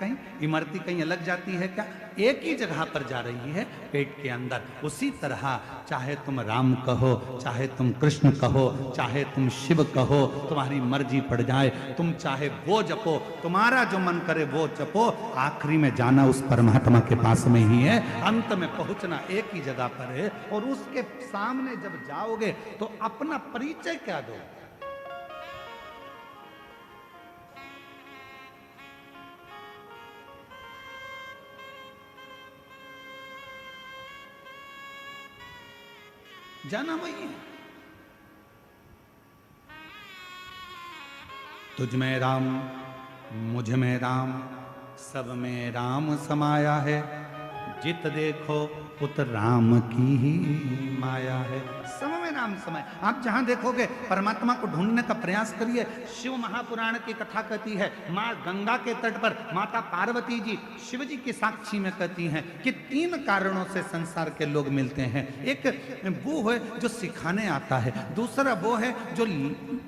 कहीं? इमरती कहीं अलग जाती है क्या? एक ही जगह पर जा रही है, पेट के अंदर। उसी तरह चाहे तुम राम कहो, चाहे तुम कृष्ण कहो, चाहे तुम शिव कहो, तुम्हारी मर्जी पड़ जाए, तुम चाहे वो जपो, तुम्हारा जो मन करे वो जपो, आखिरी में जाना उस परमात्मा के पास में ही है, अंत में पहुंचना एक ही जगह पर है। और उसके सामने जब जाओगे तो अपना परिचय क्या दो? जाना वही है। तुझ में राम, मुझ में राम, सब में राम समाया है, जित देखो उत राम की ही माया है। सब में राम समाया। आप जहां देखोगे परमात्मा को ढूंढने का प्रयास करिए। शिव महापुराण की कथा कहती है, माँ गंगा के तट पर माता पार्वती जी शिव जी की साक्षी में कहती हैं कि 3 कारणों से संसार के लोग मिलते हैं। एक वो है जो सिखाने आता है, दूसरा वो है जो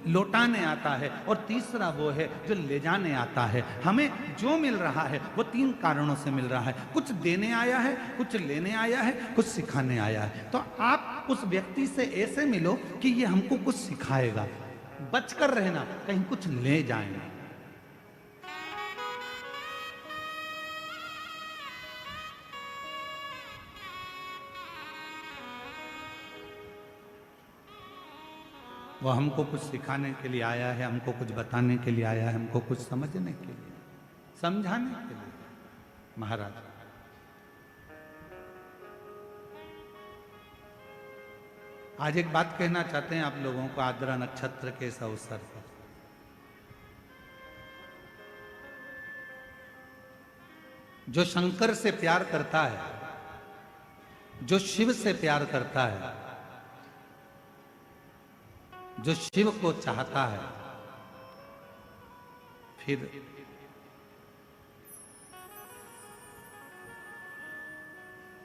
लौटाने आता है, और तीसरा वो है जो ले जाने आता है। हमें जो मिल रहा है वो 3 कारणों से मिल रहा है। कुछ देने आया है, कुछ लेने आया है, कुछ सिखाने आया है। तो आप उस व्यक्ति से ऐसे मिलो कि ये हमको कुछ सिखाएगा। बचकर रहना, कहीं कुछ ले जाएंगे। वो हमको कुछ सिखाने के लिए आया है, हमको कुछ बताने के लिए आया है, हमको कुछ समझने के लिए, समझाने के लिए। महाराज आज एक बात कहना चाहते हैं आप लोगों को आद्रा नक्षत्र के इस अवसर पर। जो शंकर से प्यार करता है, जो शिव से प्यार करता है, जो शिव को चाहता है, फिर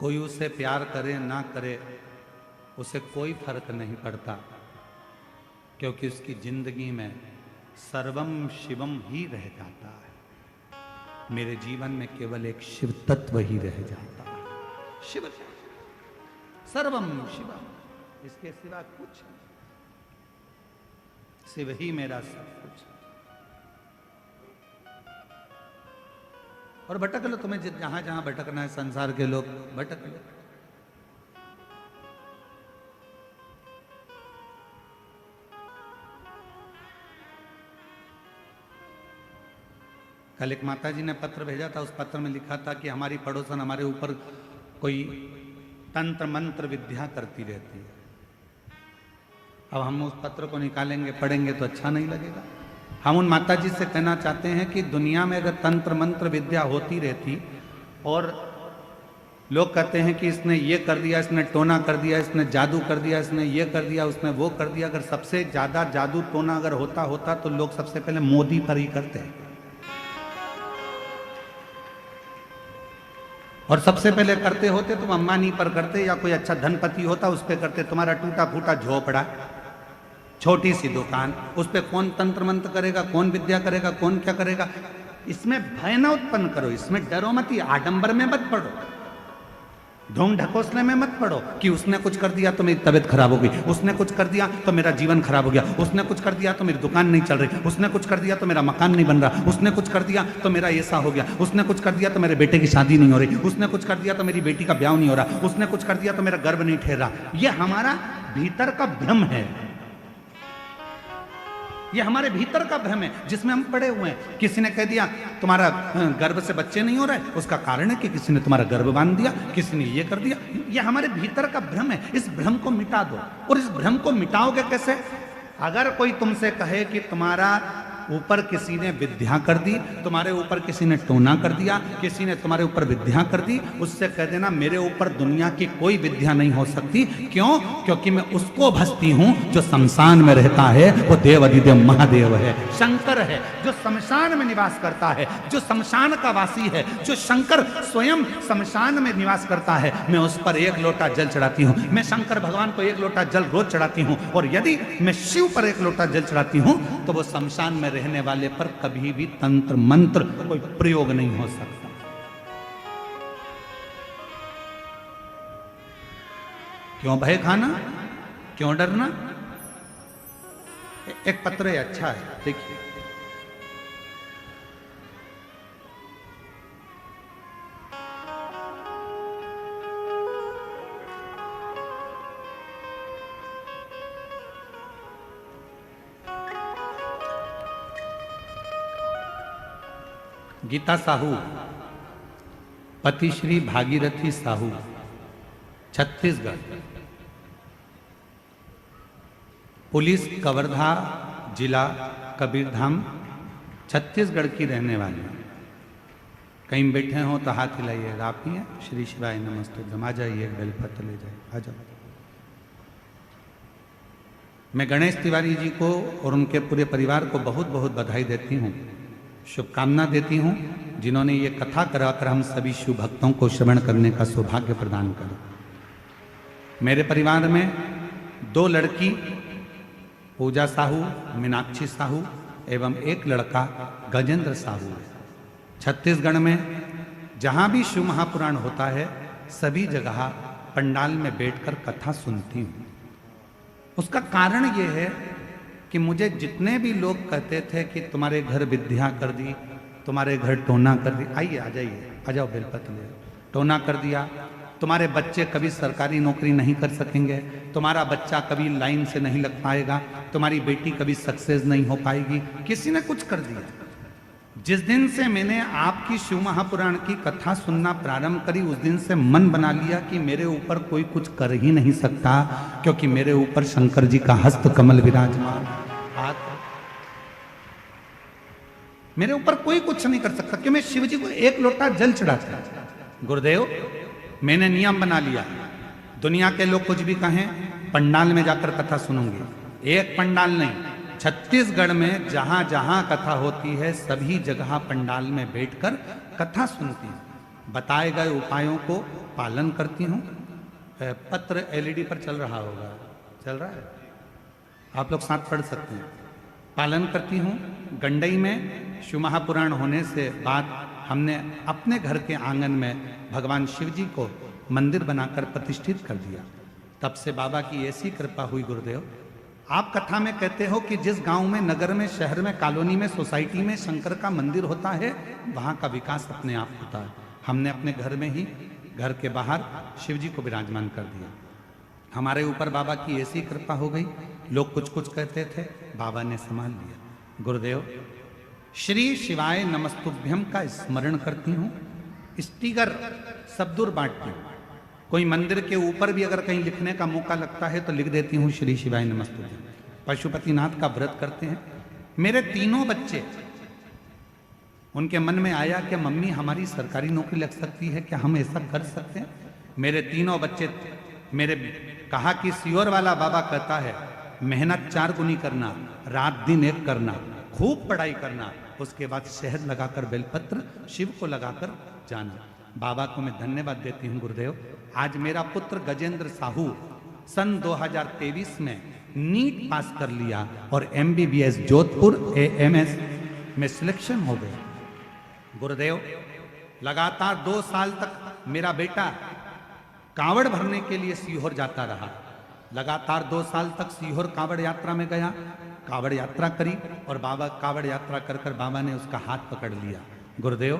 कोई उसे प्यार करे ना करे, उसे कोई फर्क नहीं पड़ता, क्योंकि उसकी जिंदगी में सर्वम शिवम ही रह जाता है। मेरे जीवन में केवल एक शिव तत्व ही रह जाता है। शिव, सर्वम शिवम, इसके सिवा कुछ नहीं। शिव ही मेरा सब कुछ। और भटक लो, तुम्हें जहां जहां भटकना है, संसार के लोग भटक लो। कल एक माता जी ने पत्र भेजा था, उस पत्र में लिखा था कि हमारी पड़ोसन हमारे ऊपर कोई तंत्र मंत्र विद्या करती रहती है। अब हम उस पत्र को निकालेंगे, पढ़ेंगे तो अच्छा नहीं लगेगा। हम उन माता जी से कहना चाहते हैं कि दुनिया में अगर तंत्र मंत्र विद्या होती रहती और लोग कहते हैं कि इसने ये कर दिया, इसने टोना कर दिया, इसने जादू कर दिया, इसने ये कर दिया, उसने वो कर दिया, अगर सबसे ज्यादा जादू टोना अगर होता तो लोग सबसे पहले मोदी पर ही करते हैं। और सबसे पहले करते होते तुम अंबानी पर करते, या कोई अच्छा धनपति होता उस पर करते। तुम्हारा टूटा फूटा झोपड़ा, छोटी सी दुकान, उस पर कौन तंत्र मंत्र करेगा, कौन विद्या करेगा, कौन क्या करेगा? इसमें भय न उत्पन्न करो, इसमें डरो मत, आडंबर में मत पड़ो, ढोंग ढकोसले में मत पड़ो कि उसने कुछ कर दिया तो मेरी तबीयत खराब हो गई, उसने कुछ कर दिया तो मेरा जीवन खराब हो गया, उसने कुछ कर दिया तो मेरी दुकान नहीं चल रही, उसने कुछ कर दिया तो मेरा मकान नहीं बन रहा, उसने कुछ कर दिया तो मेरा ऐसा हो गया, उसने कुछ कर दिया तो मेरे बेटे की शादी नहीं हो रही, उसने कुछ कर दिया तो मेरी बेटी का ब्याह नहीं हो रहा, उसने कुछ कर दिया तो मेरा गर्भ नहीं ठहर रहा। ये हमारा भीतर का भ्रम है, ये हमारे भीतर का भ्रम है जिसमें हम पड़े हुए हैं। किसी ने कह दिया तुम्हारा गर्भ से बच्चे नहीं हो रहे, उसका कारण है कि किसी ने तुम्हारा गर्भ बांध दिया, किसी ने ये कर दिया। ये हमारे भीतर का भ्रम है, इस भ्रम को मिटा दो। और इस भ्रम को मिटाओगे कैसे? अगर कोई तुमसे कहे कि तुम्हारा ऊपर किसी ने विद्या कर दी, तुम्हारे ऊपर किसी ने टोना कर दिया, किसी ने तुम्हारे ऊपर विद्या कर दी, उससे कह देना मेरे ऊपर दुनिया की कोई विद्या नहीं हो सकती। क्यों? क्योंकि मैं उसको भजती हूं जो शमशान में रहता है, वो देव अधिदेव महादेव है, शंकर है, जो शमशान में निवास करता है, जो शमशान का वासी है, जो शंकर स्वयं शमशान में निवास करता है। मैं उस पर 1 लोटा जल चढ़ाती हूँ, मैं शंकर भगवान को 1 लोटा जल रोज चढ़ाती हूँ। और यदि मैं शिव पर 1 लोटा जल चढ़ाती हूँ तो वो शमशान में रहने वाले पर कभी भी तंत्र मंत्र कोई प्रयोग नहीं हो सकता। क्यों भय खाना, क्यों डरना? एक पत्र है, अच्छा है, देखिए। गीता साहू, पति श्री भागीरथी साहू, छत्तीसगढ़, पुलिस कवर्धा जिला कबीरधाम छत्तीसगढ़ की रहने वाली। कहीं बैठे हो तो हाथ हिलाइएगा। आप ही हैं? श्री शिवाय नमस्तुभ्यम। आ जाइए, एक बेलपत्र ले जाइए, आ जाओ। मैं गणेश तिवारी जी को और उनके पूरे परिवार को बहुत बहुत बधाई देती हूँ, शुभकामना देती हूँ, जिन्होंने ये कथा कराकर हम सभी शिव भक्तों को श्रवण करने का सौभाग्य प्रदान करा। मेरे परिवार में 2 लड़की, पूजा साहू, मीनाक्षी साहू एवं एक लड़का गजेंद्र साहू है। छत्तीसगढ़ में जहाँ भी शिव महापुराण होता है सभी जगह पंडाल में बैठकर कथा सुनती हूँ। उसका कारण ये है कि मुझे जितने भी लोग कहते थे कि तुम्हारे घर विद्या कर दी, तुम्हारे घर टोना कर दी, आइए आ जाइए, आ जाओ बेलपत्र ले, टोना कर दिया, तुम्हारे बच्चे कभी सरकारी नौकरी नहीं कर सकेंगे, तुम्हारा बच्चा कभी लाइन से नहीं लग पाएगा, तुम्हारी बेटी कभी सक्सेस नहीं हो पाएगी, किसी ने कुछ कर दिया। जिस दिन से मैंने आपकी शिव महापुराण की कथा सुनना प्रारंभ करी उस दिन से मन बना लिया कि मेरे ऊपर कोई कुछ कर ही नहीं सकता, क्योंकि मेरे ऊपर शंकर जी का हस्त कमल विराजमान, मेरे ऊपर कोई कुछ नहीं कर सकता, क्यों? मैं शिव जी को एक लोटा जल चढ़ाता। गुरुदेव, मैंने नियम बना लिया, दुनिया के लोग कुछ भी कहें, पंडाल में जाकर कथा सुनूंगी। एक पंडाल नहीं, छत्तीसगढ़ में जहां जहां कथा होती है सभी जगह पंडाल में बैठकर कथा सुनती हूं, बताए गए उपायों को पालन करती हूं। पत्र एलईडी पर चल रहा होगा, चल रहा है, आप लोग साथ पढ़ सकते हैं। पालन करती हूँ। गंडई में शिव महापुराण होने से बाद हमने अपने घर के आंगन में भगवान शिव जी को मंदिर बनाकर प्रतिष्ठित कर दिया। तब से बाबा की ऐसी कृपा हुई। गुरुदेव, आप कथा में कहते हो कि जिस गांव में, नगर में, शहर में, कॉलोनी में, सोसाइटी में शंकर का मंदिर होता है वहां का विकास अपने आप होता है। हमने अपने घर में ही, घर के बाहर शिव जी को विराजमान कर दिया। हमारे ऊपर बाबा की ऐसी कृपा हो गई, लोग कुछ कुछ कहते थे, बाबा ने संभाल लिया। गुरुदेव, श्री शिवाय नमस्तुभ्यम का स्मरण करती हूँ, स्टिकर सब दूर बांटती हूँ। कोई मंदिर के ऊपर भी अगर कहीं लिखने का मौका लगता है तो लिख देती हूँ श्री शिवाय नमस्तुभ्यम। पशुपतिनाथ का व्रत करते हैं। मेरे 3 बच्चे, उनके मन में आया कि मम्मी हमारी सरकारी नौकरी लग सकती है, क्या हम ऐसा कर सकते हैं? मेरे 3 बच्चे मेरे कहा कि सियोर वाला बाबा कहता है मेहनत 4 गुनी करना, रात दिन एक करना, खूब पढ़ाई करना, उसके बाद शहद लगाकर बेलपत्र शिव को लगाकर जाना। बाबा को मैं धन्यवाद देती हूँ। गुरुदेव, आज मेरा पुत्र गजेंद्र साहू सन 2023 में नीट पास कर लिया और MBBS जोधपुर AMS में सिलेक्शन हो गया। गुरुदेव, लगातार 2 साल तक मेरा बेटा कांवड़ भरने के लिए सीहोर जाता रहा। लगातार 2 साल तक सीहोर कांवड़ यात्रा में गया, कांवड़ यात्रा करी और बाबा कांवड़ यात्रा कर कर बाबा ने उसका हाथ पकड़ लिया। गुरुदेव,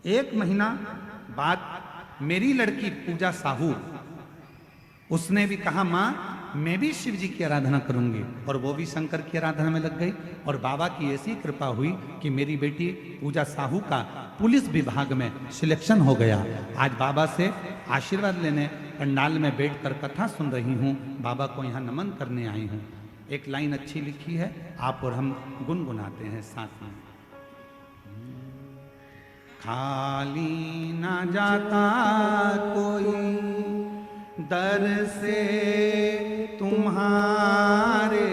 1 महीना बाद मेरी लड़की पूजा साहू, उसने भी कहा माँ मैं भी शिव जी की आराधना करूंगी, और वो भी शंकर की आराधना में लग गई। और बाबा की ऐसी कृपा हुई कि मेरी बेटी पूजा साहू का पुलिस विभाग में सिलेक्शन हो गया। आज बाबा से आशीर्वाद लेने पंडाल में बैठकर कथा सुन रही हूँ, बाबा को यहाँ नमन करने आई हूँ। एक लाइन अच्छी लिखी है, आप और हम गुनगुनाते हैं साथ में। खाली ना जाता कोई दर से तुम्हारे,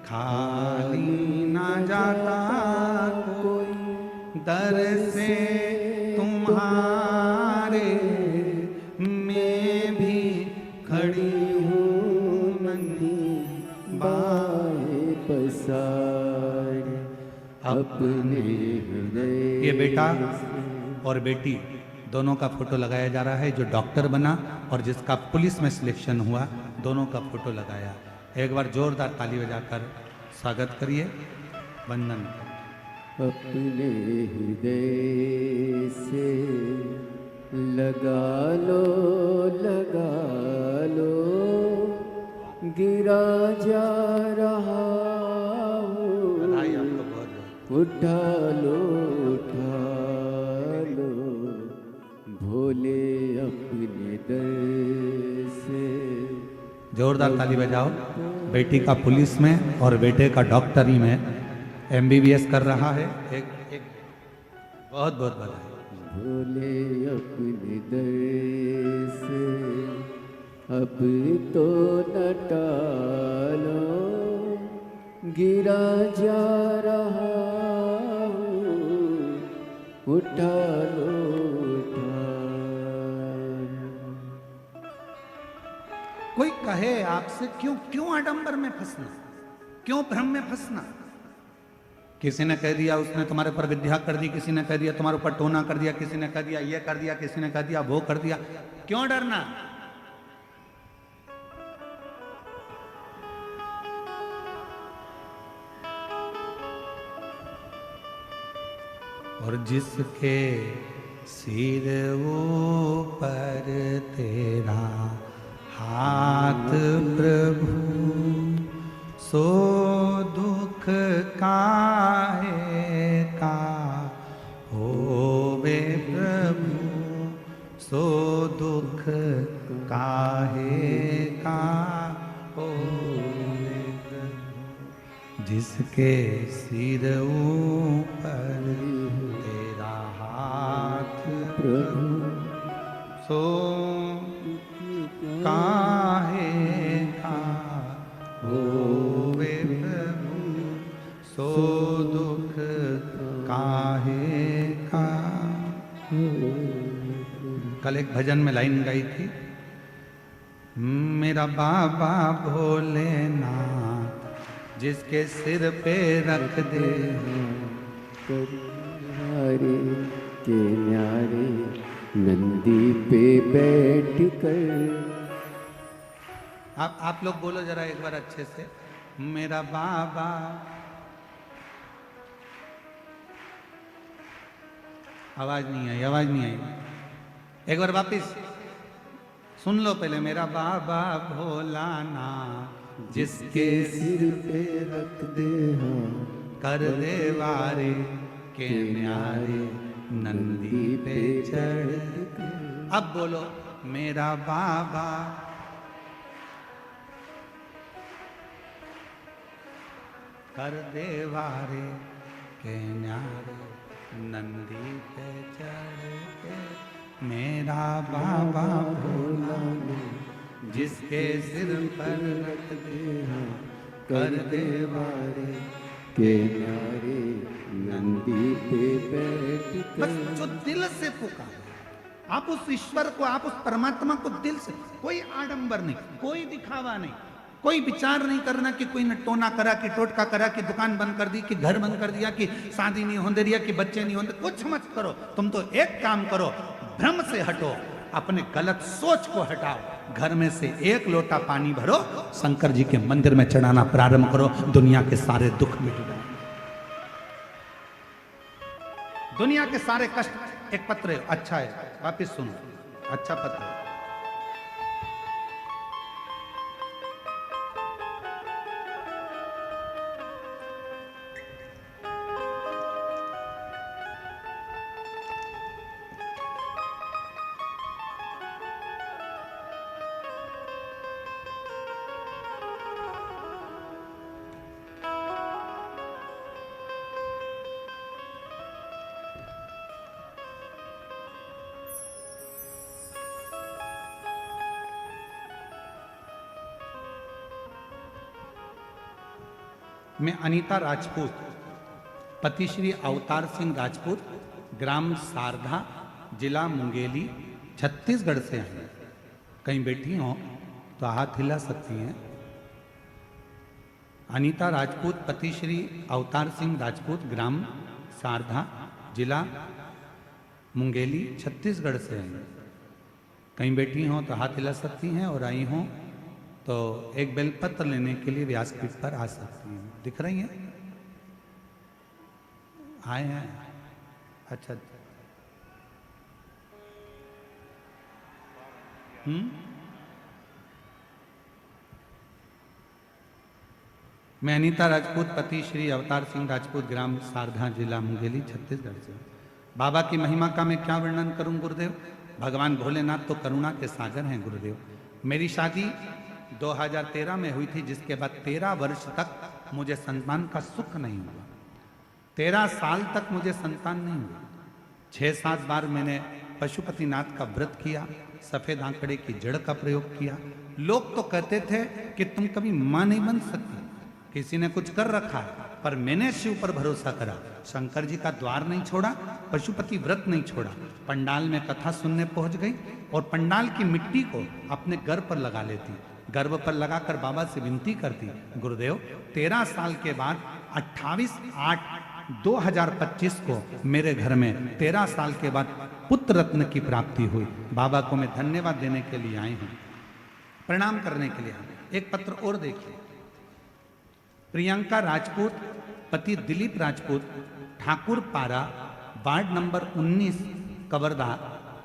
खाली ना जाता कोई दर से तुम्हारे, मैं भी खड़ी हूँ नन्ही बाएं पसारे। अपने हृदय। ये बेटा और बेटी दोनों का फोटो लगाया जा रहा है। जो डॉक्टर बना और जिसका पुलिस में सिलेक्शन हुआ, दोनों का फोटो लगाया। एक बार जोरदार ताली बजाकर स्वागत करिए, वंदन करिए। अपने हृदय से लगा लो, गिरा जा रहा हूँ, बधाई आपको बहुत बहुत। उठा लो, भोले अपने दर से। जोरदार ताली बजाओ। बेटी का पुलिस में और बेटे का डॉक्टरी में MBBS कर रहा है। एक बहुत बहुत बधाई। भोले अपने दर से अब तो न टालो, गिरा जा रहा हूँ, उठा लो। कोई कहे आपसे क्यों आडंबर में फंसना, क्यों भ्रम में फंसना। किसी ने कह दिया उसने तुम्हारे पर विद्या कर दी, किसी ने कह दिया तुम्हारे ऊपर टोना कर दिया, किसी ने कह दिया ये कर दिया, किसी ने कह दिया वो कर दिया। क्यों डरना। और जिसके सिर ऊपर तेरा हाथ प्रभु, सो दुख काहे का होवे प्रभु, सो दुख काहे का होवे प्रभु। जिसके सिर ऊपर तेरा हाथ प्रभु, सो काहे का होवे प्रभु, सो दुख काहे का। कल एक भजन में लाइन गाई थी, मेरा बाबा भोलेनाथ जिसके सिर पे रख दे कन्यारे के न्यारे, नंदी पे बैठ कर। आप लोग बोलो जरा एक बार अच्छे से, मेरा बाबा। आवाज नहीं आई, आवाज नहीं आई। एक बार वापिस सुन लो पहले। मेरा बाबा भोलानाथ जिसके सिर पे रख दे कर दे वारे के न्यारे, नंदी पे चढ़। अब बोलो, मेरा बाबा कर दे वारे के न्यारे, नंदी पे चढ़ के। मेरा बाबा भोला जिसके सिर पर रख दे कर दे वारे के न्यारे, नंदी पे बैठ कर। बस जो दिल से पुकारे आप उस ईश्वर को, आप उस परमात्मा को दिल से, कोई आडंबर नहीं, कोई दिखावा नहीं, कोई विचार नहीं करना कि कोई ने टोना करा, कि टोटका करा, कि दुकान बंद कर दी, कि घर बंद कर दिया, कि शादी नहीं होने दिया, कि बच्चे नहीं होने। कुछ मत करो। तुम तो एक काम करो, भ्रम से हटो, अपने गलत सोच को हटाओ, घर में से एक लोटा पानी भरो, शंकर जी के मंदिर में चढ़ाना प्रारंभ करो, दुनिया के सारे दुख मिट जाए, दुनिया के सारे कष्ट। एक पत्र है, अच्छा है, वापिस सुनो, अच्छा पत्र है। मैं अनीता राजपूत, पति श्री अवतार सिंह राजपूत, ग्राम सारधा, जिला मुंगेली, छत्तीसगढ़ से हैं। कहीं बैठी हो तो हाथ हिला सकती हैं। अनीता राजपूत पति श्री अवतार सिंह राजपूत, ग्राम सारधा, जिला मुंगेली, छत्तीसगढ़ से हैं। कहीं बैठी हों तो हाथ हिला सकती हैं और आई हों तो एक बेलपत्र लेने के लिए व्यासपीठ पर आ सकती हैं। दिख रही हैं? आए हैं? अच्छा। मैं अनीता राजपूत पति श्री अवतार सिंह राजपूत, ग्राम सारधा, जिला मुंगेली, छत्तीसगढ़ से। बाबा की महिमा का मैं क्या वर्णन करूं गुरुदेव। भगवान भोलेनाथ तो करुणा के सागर हैं गुरुदेव। मेरी शादी 2013 में हुई थी, जिसके बाद 13 वर्ष तक मुझे संतान का सुख नहीं हुआ। 13 साल तक मुझे संतान नहीं हुआ। 6-7 बार मैंने पशुपतिनाथ का व्रत किया, सफेद आंकड़े की जड़ का प्रयोग किया। लोग तो कहते थे कि तुम कभी मां नहीं बन सकती, किसी ने कुछ कर रखा है, पर मैंने शिव पर भरोसा करा। शंकर जी का द्वार नहीं छोड़ा, पशुपति व्रत नहीं छोड़ा। पंडाल में कथा सुनने पहुंच गई और पंडाल की मिट्टी को अपने गर्भ पर लगा लेती, गर्भ पर लगाकर बाबा से विनती करती, गुरुदेव 13 साल के बाद 28/8/2025 को मेरे घर में 13 साल के बाद पुत्र रत्न की प्राप्ति हुई। बाबा को मैं धन्यवाद देने के लिए आई हूं, प्रणाम करने के लिए आई। एक पत्र और देखिए। प्रियंका राजपूत पति दिलीप राजपूत, ठाकुर पारा, वार्ड नंबर 19, कवर्धा,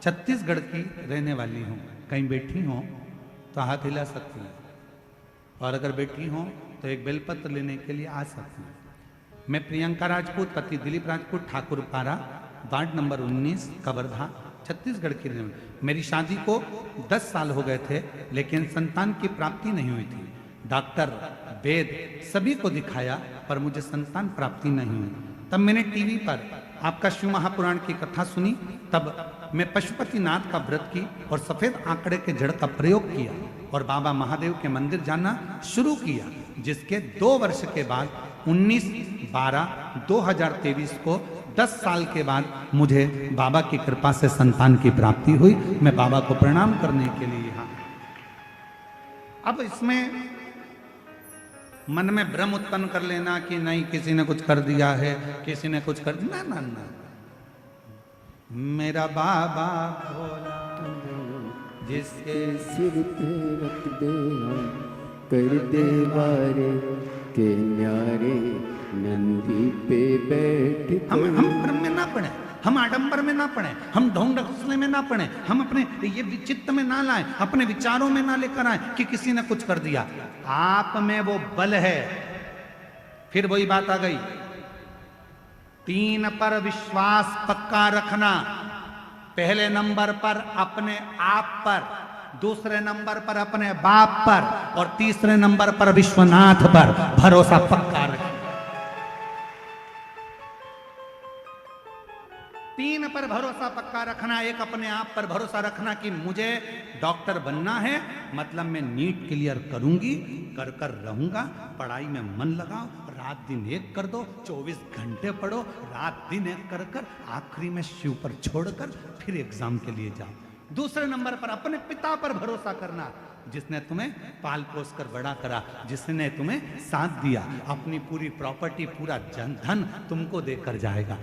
छत्तीसगढ़ की रहने वाली हूँ। कहीं बैठी हो तो हाथ हिला सकती हैं और अगर बैठी हो तो एक बेलपत्र लेने के लिए आ सकती हैं। मैं प्रियंका राजपूत पति दिलीप राजपूत, ठाकुर पारा, वार्ड नंबर 19, कवर्धा, छत्तीसगढ़ की रहने वाली। मेरी शादी को 10 साल हो गए थे, लेकिन संतान की प्राप्ति नहीं हुई थी। डॉक्टर, वेद सभी को दिखाया पर मुझे संतान प्राप्ति नहीं हुई। तब मैंने टीवी पर आपका शिव महापुराण की कथा सुनी। तब मैं पशुपतिनाथ का व्रत की और सफेद आंकड़े के जड़ का प्रयोग किया और बाबा महादेव के मंदिर जाना शुरू किया, जिसके 2 वर्ष के बाद 19/12/2023 को 10 साल के बाद मुझे बाबा की कृपा से संतान की प्राप्ति हुई। मैं बाबा को प्रणाम करने के लिए यहाँ। अब इसमें मन में भ्रम उत्पन्न कर लेना कि नहीं किसी ने कुछ कर दिया है, किसी ने कुछ कर दिया, ना ना ना। मेरा बाबा भोला जिसके सिर पे रख दे हम कर दे वारे के न्यारे नंदी पे बैठ। हम भ्रम में ना पड़े, हम आडंबर में ना पड़े, हम ढोंग ढकोसले में ना पड़े, हम अपने ये चित्त में ना लाए, अपने विचारों में ना लेकर आए कि किसी ने कुछ कर दिया। आप में वो बल है। फिर वही बात आ गई, 3 पर विश्वास पक्का रखना। पहले नंबर पर अपने आप पर, दूसरे नंबर पर अपने बाप पर और तीसरे नंबर पर विश्वनाथ पर भरोसा पक्का रखना। 3 पर भरोसा पक्का रखना। एक अपने आप पर भरोसा रखना कि मुझे डॉक्टर बनना है, मतलब मैं नीट क्लियर करूंगी, कर कर रहूंगा। पढ़ाई में मन लगाओ, रात दिन एक कर दो, 24 घंटे पढ़ो, रात दिन एक कर कर आखिरी में शिव पर छोड़कर फिर एग्जाम के लिए जाओ। दूसरे नंबर पर अपने पिता पर भरोसा करना, जिसने तुम्हें पाल पोस कर बड़ा करा, जिसने तुम्हें साथ दिया, अपनी पूरी प्रॉपर्टी, पूरा धन तुमको देकर जाएगा।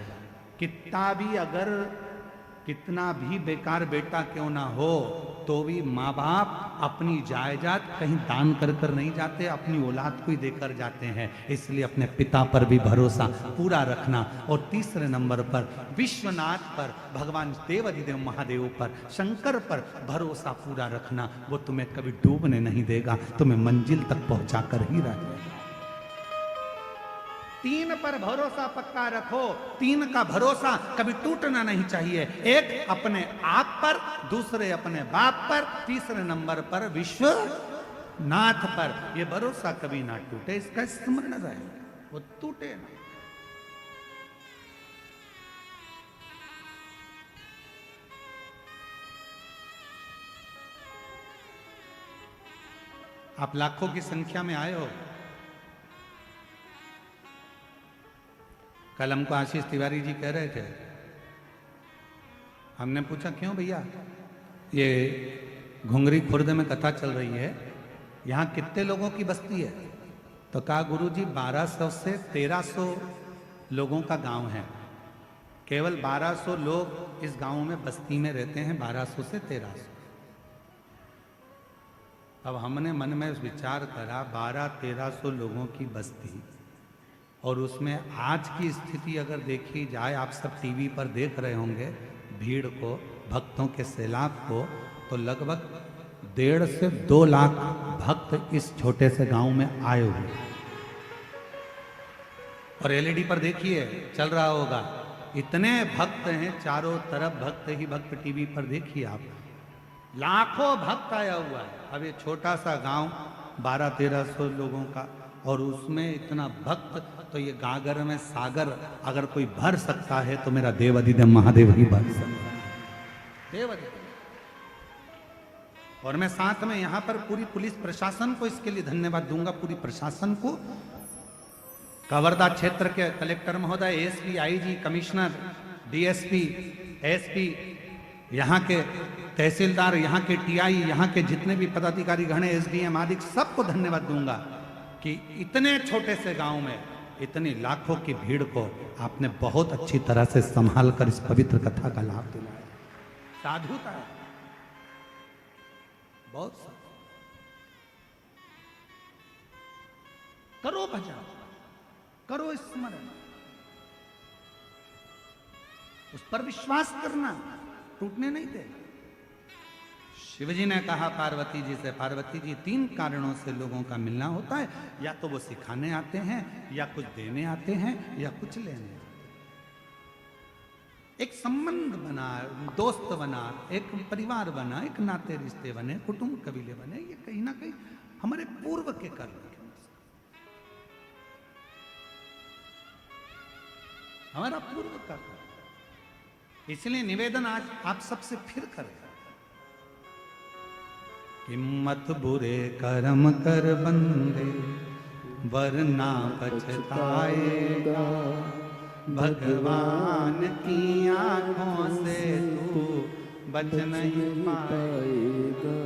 कितना भी बेकार बेटा क्यों ना हो, तो भी माँ बाप अपनी जायदाद कहीं दान कर कर नहीं जाते, अपनी औलाद को ही देकर जाते हैं। इसलिए अपने पिता पर भी भरोसा पूरा रखना। और तीसरे नंबर पर विश्वनाथ पर, भगवान देवाधिदेव महादेव पर, शंकर पर भरोसा पूरा रखना। वो तुम्हें कभी डूबने नहीं देगा, तुम्हें मंजिल तक पहुंचा कर ही रहेगा। 3 पर भरोसा पक्का रखो। 3 का भरोसा कभी टूटना नहीं चाहिए। एक अपने आप पर, दूसरे अपने बाप पर, तीसरे नंबर पर विश्वनाथ पर। यह भरोसा कभी ना टूटे, इसका स्मरण रहे, वो टूटे ना। आप लाखों की संख्या में आए हो। कल हमको आशीष तिवारी जी कह रहे थे, हमने पूछा क्यों भैया ये घुंगरी खुर्द में कथा चल रही है, यहाँ कितने लोगों की बस्ती है? तो कहा गुरुजी 1200 से 1300 लोगों का गांव है, केवल 1200 लोग इस गांव में बस्ती में रहते हैं, 1200 से 1300। अब हमने मन में विचार करा 1200-1300 लोगों की बस्ती, और उसमें आज की स्थिति अगर देखी जाए, आप सब टीवी पर देख रहे होंगे भीड़ को, भक्तों के सैलाब को, तो लगभग 1.5 से 2 लाख भक्त इस छोटे से गांव में आए हुए। और एलईडी पर देखिए चल रहा होगा, इतने भक्त हैं, चारों तरफ भक्त ही भक्त, टीवी पर देखिए आप, लाखों भक्त आया हुआ है। अब ये छोटा सा गांव 1200-1300 लोगों का, और उसमें इतना भक्त, तो ये गागर में सागर अगर कोई भर सकता है तो मेरा देवाधिदेव महादेव ही भर सकता है, देवाधिदेव। और मैं साथ में यहां पर पूरी पुलिस प्रशासन को इसके लिए धन्यवाद दूंगा, पूरी प्रशासन को, कवर्धा क्षेत्र के कलेक्टर महोदय, SP, IG, commissioner, DSP, SP, यहाँ के तहसीलदार, यहाँ के टीआई, यहाँ के जितने भी पदाधिकारी गण, एसडीएम आदि, सबको धन्यवाद दूंगा कि इतने छोटे से गांव में इतनी लाखों की भीड़ को आपने बहुत अच्छी तरह से संभाल कर इस पवित्र कथा का लाभ दिलाया। साधुता है, बहुत सा। करो भजन, करो स्मरण, उस पर विश्वास करना, टूटने नहीं दे। शिवजी ने कहा पार्वती जी से, पार्वती जी 3 कारणों से लोगों का मिलना होता है, या तो वो सिखाने आते हैं, या कुछ देने आते हैं, या कुछ लेने आते हैं। एक संबंध बना, दोस्त बना, एक परिवार बना, एक नाते रिश्ते बने, कुटुंब कबीले बने, ये कहीं ना कहीं हमारे पूर्व के कर्म के, हमारा पूर्व का कर्म। इसलिए निवेदन आज आप सबसे फिर करें, हिम्मत बुरे कर्म कर बंदे, वरना पछताएगा, भगवान की आंखों से तू बच नहीं पाएगा,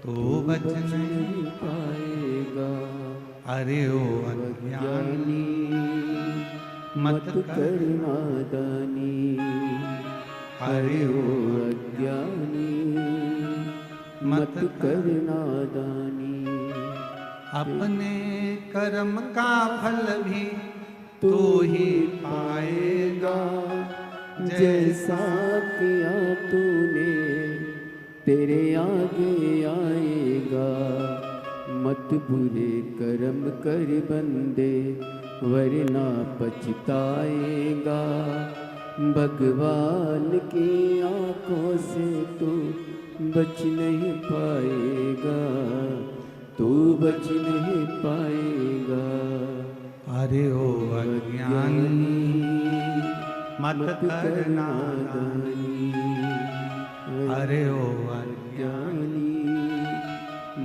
तू बच नहीं पाएगा। अरे ओ अज्ञानी मत कर नादानी, अरे ओ अज्ञानी मत कर नादानी। अपने कर्म का फल भी तू ही पाएगा, जैसा किया तूने तेरे आगे आएगा। मत बुरे कर्म कर बंदे, वरना पछताएगा, भगवान की आंखों से तू बच नहीं पाएगा, तू बच नहीं पाएगा। अरे ओ अज्ञानी मत कर नादानी, अरे ओ अज्ञानी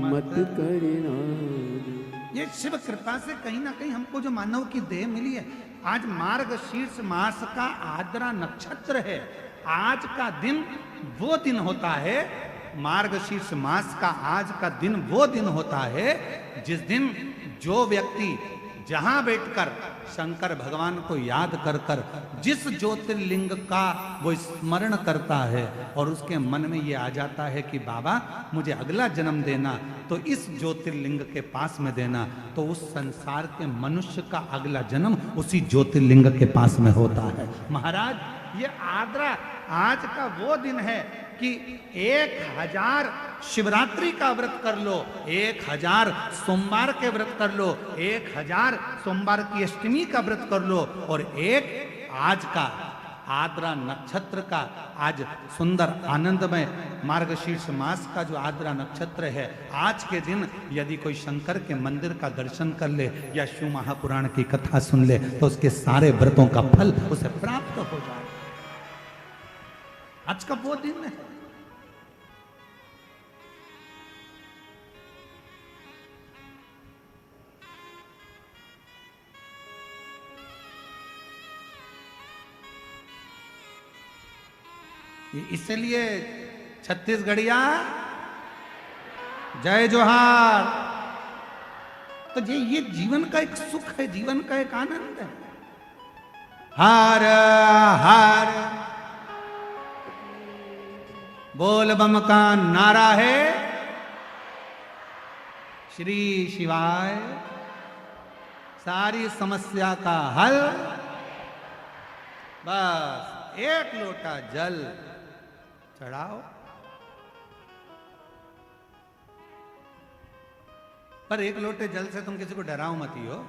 मत कर नादानी। ये शिव कृपा से कहीं ना कहीं हमको जो मानव की देह मिली है। आज मार्गशीर्ष मास का आर्द्रा नक्षत्र है। आज का दिन वो दिन होता है, मार्गशीर्ष मास का आज का दिन वो दिन होता है जिस दिन जो व्यक्ति जहां बैठकर शंकर भगवान को याद कर कर जिस ज्योतिर्लिंग का वो स्मरण करता है और उसके मन में ये आ जाता है कि बाबा मुझे अगला जन्म देना तो इस ज्योतिर्लिंग के पास में देना, तो उस संसार के मनुष्य का अगला जन्म उसी ज्योतिर्लिंग के पास में होता है। महाराज ये आर्द्रा आज का वो दिन है कि 1000 शिवरात्रि का व्रत कर लो, 1000 सोमवार के व्रत कर लो, 1000 सोमवार की अष्टमी का व्रत कर लो, और एक आज का आर्द्रा नक्षत्र का आज सुंदर आनंदमय मार्गशीर्ष मास का जो आर्द्रा नक्षत्र है, आज के दिन यदि कोई शंकर के मंदिर का दर्शन कर ले या शिव महापुराण की कथा सुन ले तो उसके सारे व्रतों का फल उसे प्राप्त हो जाए। आज का वो दिन है। इसलिए छत्तीसगढ़िया जय जोहार, तो ये जीवन का एक सुख है, जीवन का एक आनंद है। हर हर बोल बम का नारा है, श्री शिवाय सारी समस्या का हल। बस एक लोटा जल चढ़ाओ। पर एक लोटे जल से तुम किसी को डराओ मत ही हो।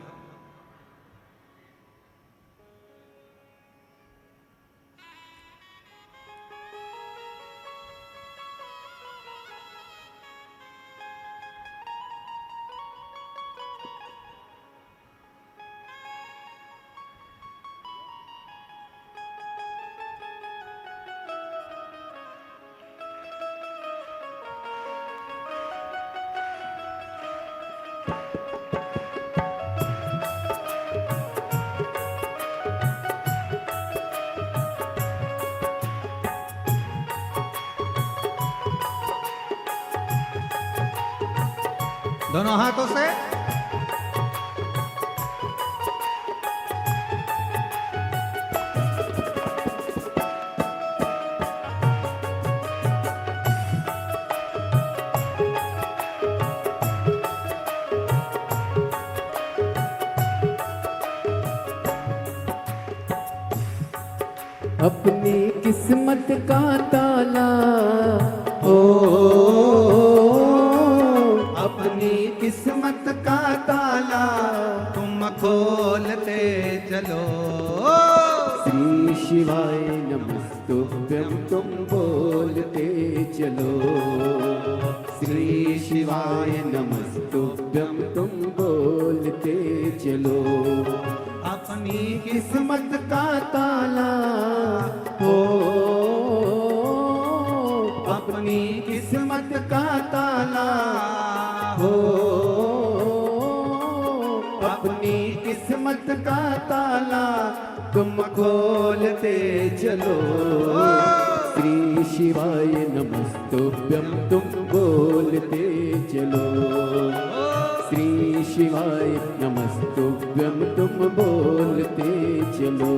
दोनों हाथों से अपनी किस्मत का ताला ओ अपनी किस्मत का ताला तुम खोलते चलो। श्री शिवाय नमस्तुभ्यं तुम बोलते चलो। श्री शिवाय नमस्तुभ्यं तुम बोलते चलो। अपनी किस्मत का ताला हो अपनी किस्मत का ताला हो अपनी किस्मत का ताला तुम खोलते चलो। श्री शिवाय नमस्तुभ्यं तुम बोलते चलो। श्री शिवाय नमस्तुभ्यं तुम बोलते चलो।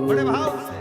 बड़े भाव से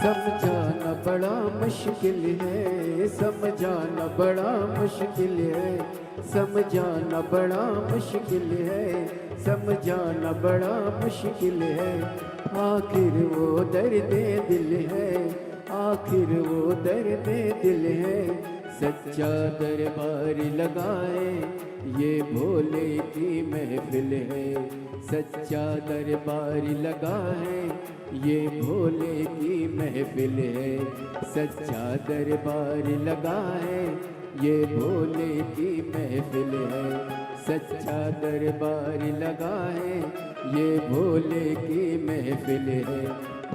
समझाना बड़ा मुश्किल है, समझाना बड़ा मुश्किल है, समझाना बड़ा मुश्किल है, समझाना बड़ा मुश्किल है। आखिर वो दर्द दिल है, आखिर वो दर्द दिल है। सच्चा दरबार लगाए ये भोले की महफिल है, सच्चा दरबार लगाए ये भोले की महफिल है, सच्चा दरबार लगाए ये भोले की महफिल है, सच्चा दरबार लगाए ये भोले की महफिल है।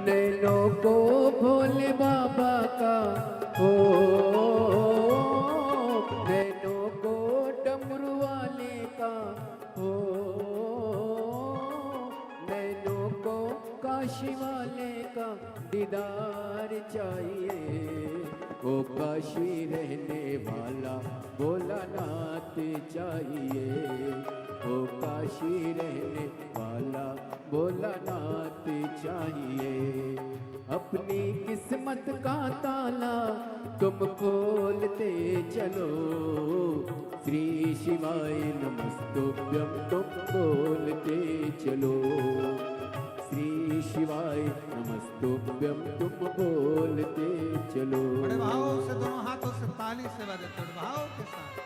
नैनों को भोले बाबा का हो, नैनों को डमरू वाले का हो, नैनों को काशी वाले का दीदार चाहिए। ओ काशी रहने वाला भोलानाथ चाहिए, ओ काशी रहने वाला भोलानाथ चाहिए। अपनी किस्मत का ताला तुम खोलते चलो, श्री शिवाय नमस्तुभ्यं तुम बोलते चलो, श्री शिवाय नमस्तुभ्यं तुम बोलते चलो। बड़े भाव से दोनों हाथों से ताली से बजाते बड़े भाव के साथ।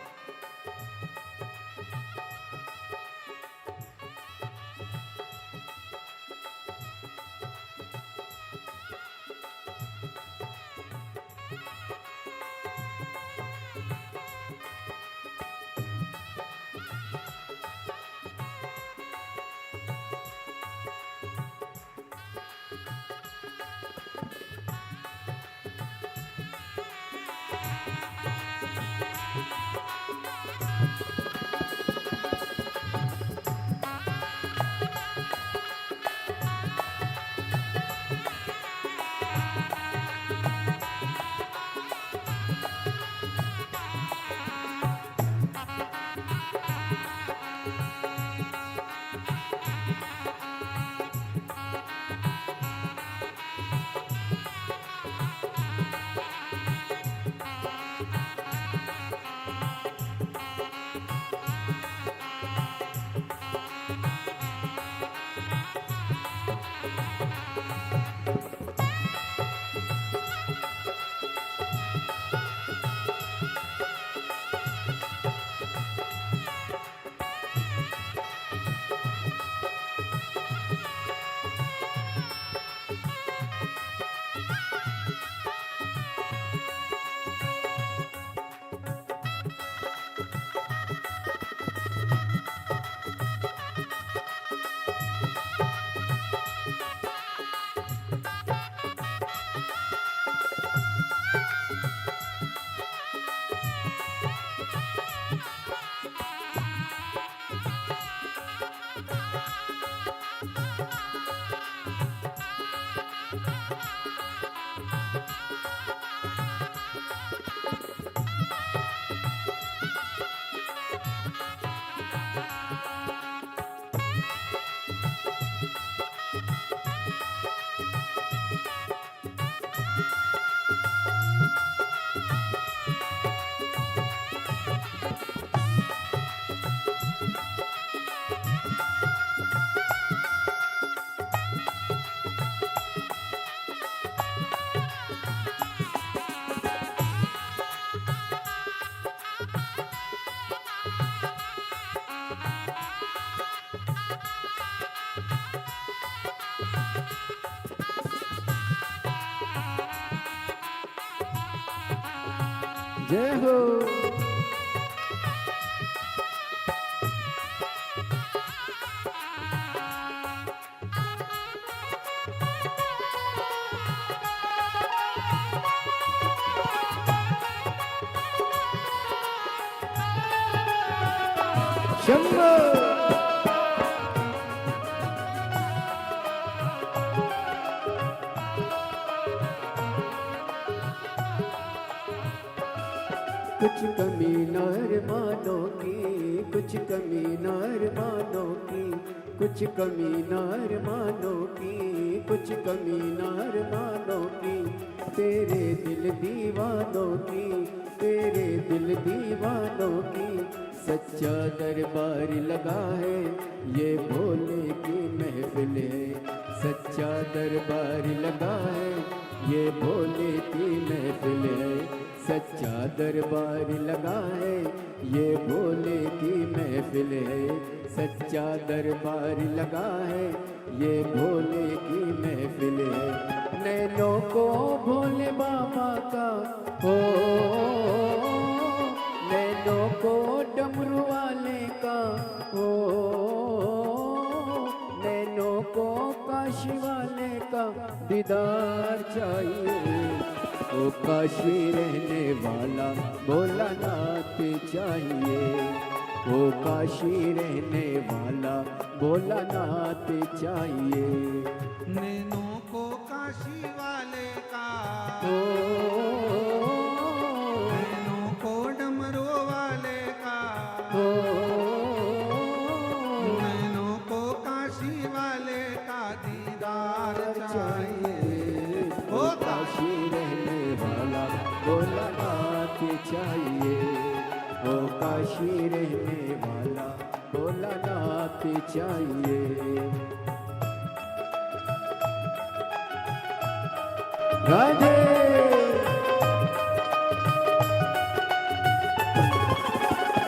जय हो। शंभो कुछ कमी नार मानो की, कुछ कमी नार मानो की, कुछ कमी नार मानो की, कुछ कमी नार मानो की, तेरे दिल दीवानों की, तेरे दिल दीवानों की। सच्चा दरबार लगा है, ये भोले की महफिल है। सच्चा दरबार लगा है, ये भोले की महफिल है। सच्चा दरबार लगा है, ये भोले की महफिल है। सच्चा दरबार लगा है, ये भोले की महफिल है। नैनों को भोले बाबा का हो, नैनों को डमरू वाले का हो, नैनों को काशी वाले का दीदार चाहिए। ओ काशी रहने वाला भोलानाथ चाहिए। ओ काशी रहने वाला भोलानाथ चाहिए। नैनों को काशी वाले का, ओ नैनों को डमरू वाले का, ओ नैनों को काशी वाले का दीदार चाहिए। ओ काशी रहने वाला भोलानाथ चाहिए। ओ काशी रहने वाला भोलानाथ चाहिए। राधे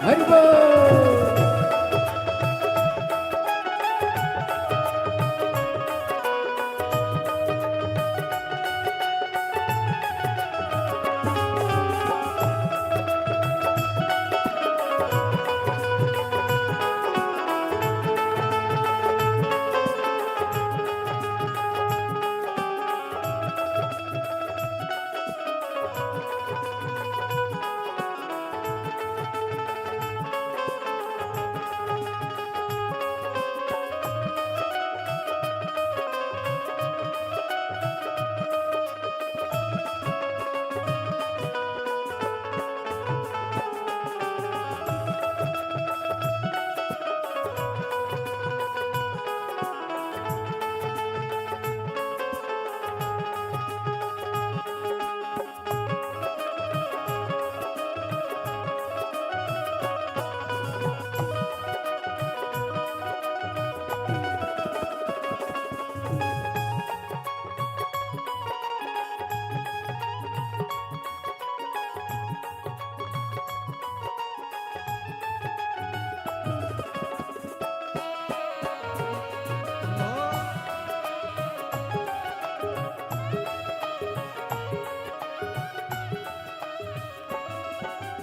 हरि बोल।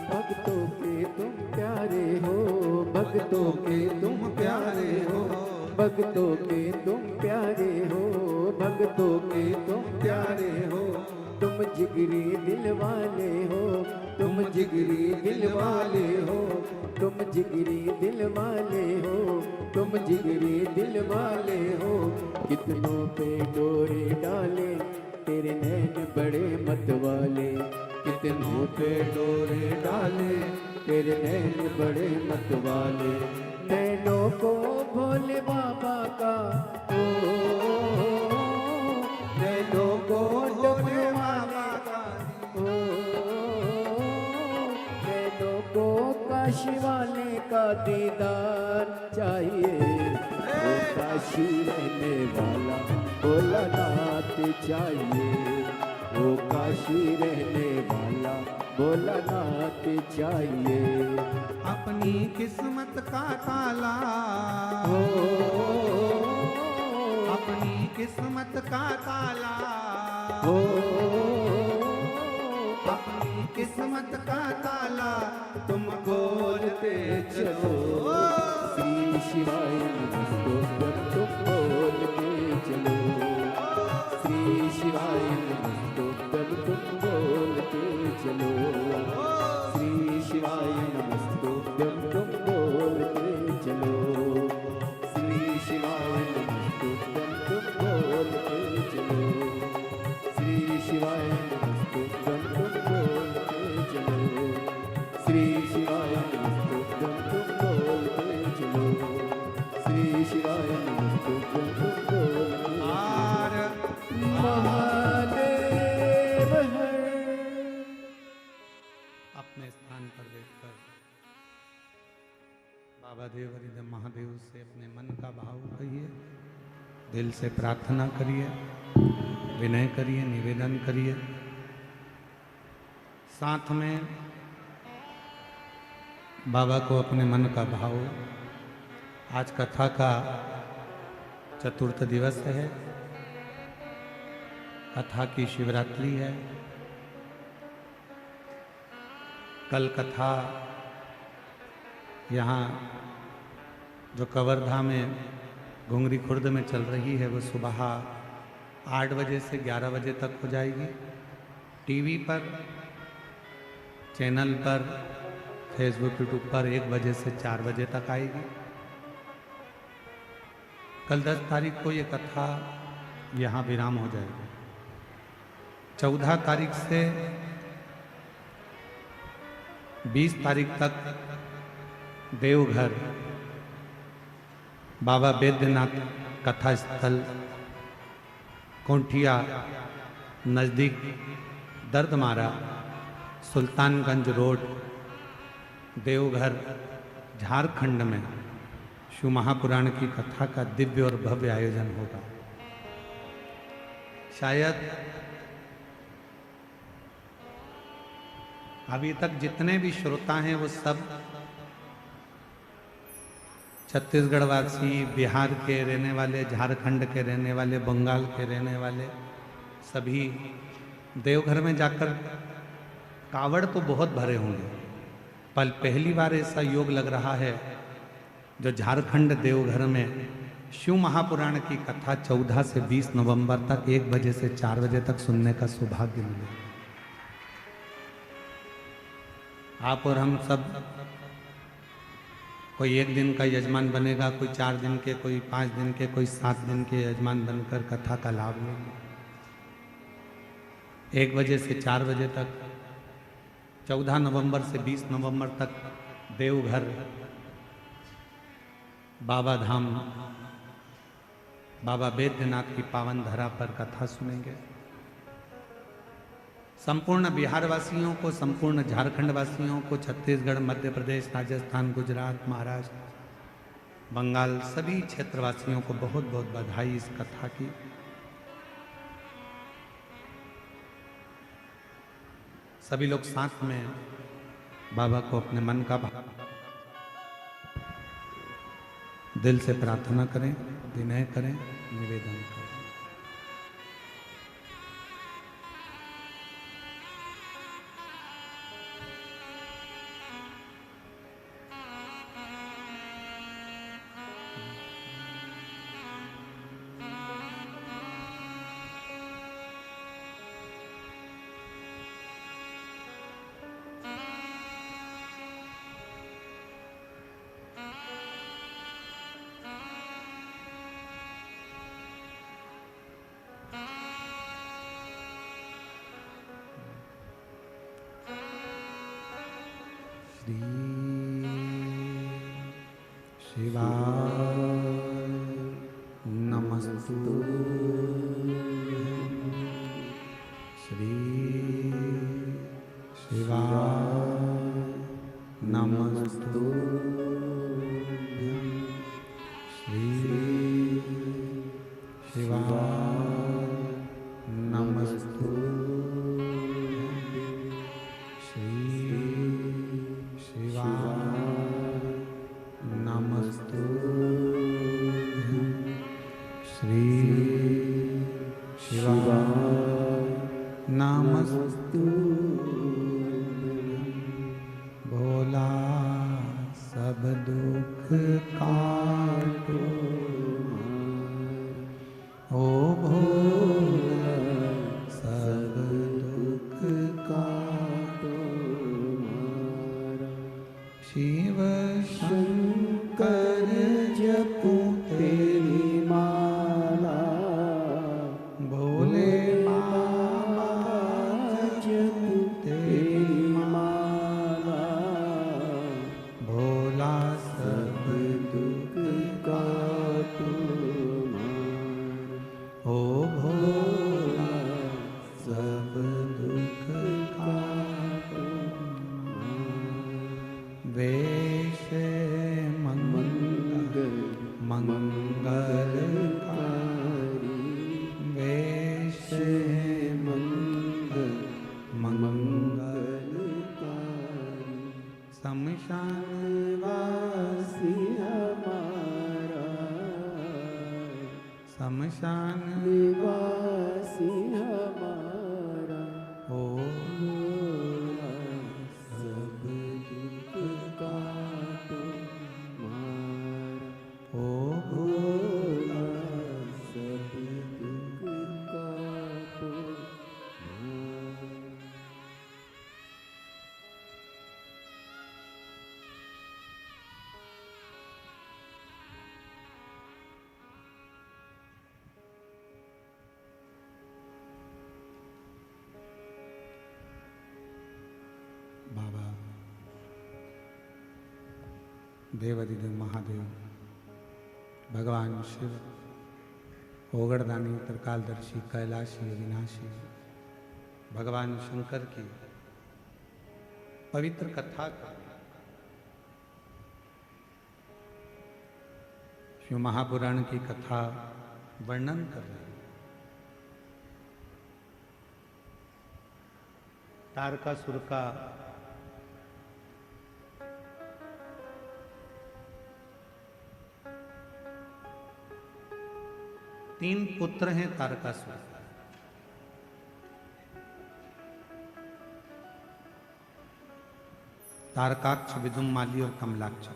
भक्तों के तुम प्यारे हो, भक्तों के तुम प्यारे हो, भक्तों के तुम प्यारे हो, भक्तों के तुम प्यारे हो। तुम जिगरी दिल वाले हो, तुम जिगरी दिल वाले हो, तुम जिगरी दिल वाले हो, तुम जिगरी दिल वाले हो। कितनों पे डोरे डाले तेरे नैन बड़े मत वाले। कितनों पे डोरे डाले तेरे नैन बड़े मत वाले। नैनों को भोले बाबा का ओ, नैनों को डमरू बाबा का ओ, नैनों को काशी वाले का दीदार चाहिए। ओ काशी रहने वाला भोलानाथ चाहिए। ओ काशी रहने वाला भोलानाथ चाहिए। अपनी किस्मत का ताला हो, अपनी किस्मत का ताला हो, अपनी किस्मत का ताला तुम खोलते चलो। श्री शिवाय नमस्तोत्रम तुम बोलते चलो। श्री शिवाय नमस्तोत्रम तुम बोलते चलो। श्री शिवाय नमस्तोत्रम तुम बोलते चलो। श्री शिवाय नमस्तोत्रम तुम बोलते चलो। श्री शिवाय नमस्तोत्रम तुम बोलते चलो। श्री शिवाय नमस्तोत्रम तुम बोलते चलो। श्री शिवाय महादेव हरिदेव महादेव से अपने मन का भाव कहिए, दिल से प्रार्थना करिए, विनय करिए, निवेदन करिए। साथ में बाबा को अपने मन का भाव। आज कथा का चतुर्थ दिवस है, कथा की शिवरात्रि है। कल कथा यहाँ जो कवर्धा में घुंगरी खुर्द में चल रही है वो सुबह 8 बजे से 11 बजे तक हो जाएगी। टीवी पर, चैनल पर, फेसबुक यूट्यूब पर 1 बजे से 4 बजे तक आएगी। कल 10 तारीख को ये कथा यहाँ विराम हो जाएगी। 14 तारीख से 20 तारीख तक देवघर बाबा बैद्यनाथ कथा स्थल कोंठिया नज़दीक दर्दमारा सुल्तानगंज रोड देवघर झारखंड में शिव महापुराण की कथा का दिव्य और भव्य आयोजन होगा। शायद अभी तक जितने भी श्रोता हैं वो सब छत्तीसगढ़वासी, बिहार के रहने वाले, झारखंड के रहने वाले, बंगाल के रहने वाले सभी देवघर में जाकर कावड़ तो बहुत भरे होंगे, पर पहली बार ऐसा योग लग रहा है जो झारखंड देवघर में शिव महापुराण की कथा 14 से 20 नवंबर तक 1 बजे से 4 बजे तक सुनने का सौभाग्य मिले। आप और हम सब, कोई 1 दिन का यजमान बनेगा, कोई 4 दिन के, कोई 5 दिन के, कोई 7 दिन के यजमान बनकर कथा का लाभ लेंगे। 1 बजे से 4 बजे तक 14 नवंबर से 20 नवंबर तक देवघर बाबा धाम बाबा बैद्यनाथ की पावन धरा पर कथा सुनेंगे। संपूर्ण बिहार वासियों को, संपूर्ण झारखंड वासियों को, छत्तीसगढ़, मध्य प्रदेश, राजस्थान, गुजरात, महाराष्ट्र, बंगाल सभी क्षेत्रवासियों को बहुत बहुत बधाई इस कथा की। सभी लोग साथ में बाबा को अपने मन का भाव दिल से प्रार्थना करें, विनय करें, निवेदन करें। श्री शिवाय नमस्तु। श्री शिवाय नमस्तु। श्री शिवाय नमस्तु। नमस्तु। श्री देवाधिदेव महादेव, भगवान शिव, ओगड़दानी, त्रिकालदर्शी, कैलाशी, अविनाशी, भगवान शंकर की पवित्र कथा का शिव महापुराण की कथा वर्णन कर रहे हैं। तारकासुर का तीन पुत्र हैं तारकासुर। तारकाक्ष, विदुम्माली और कमलाक्ष।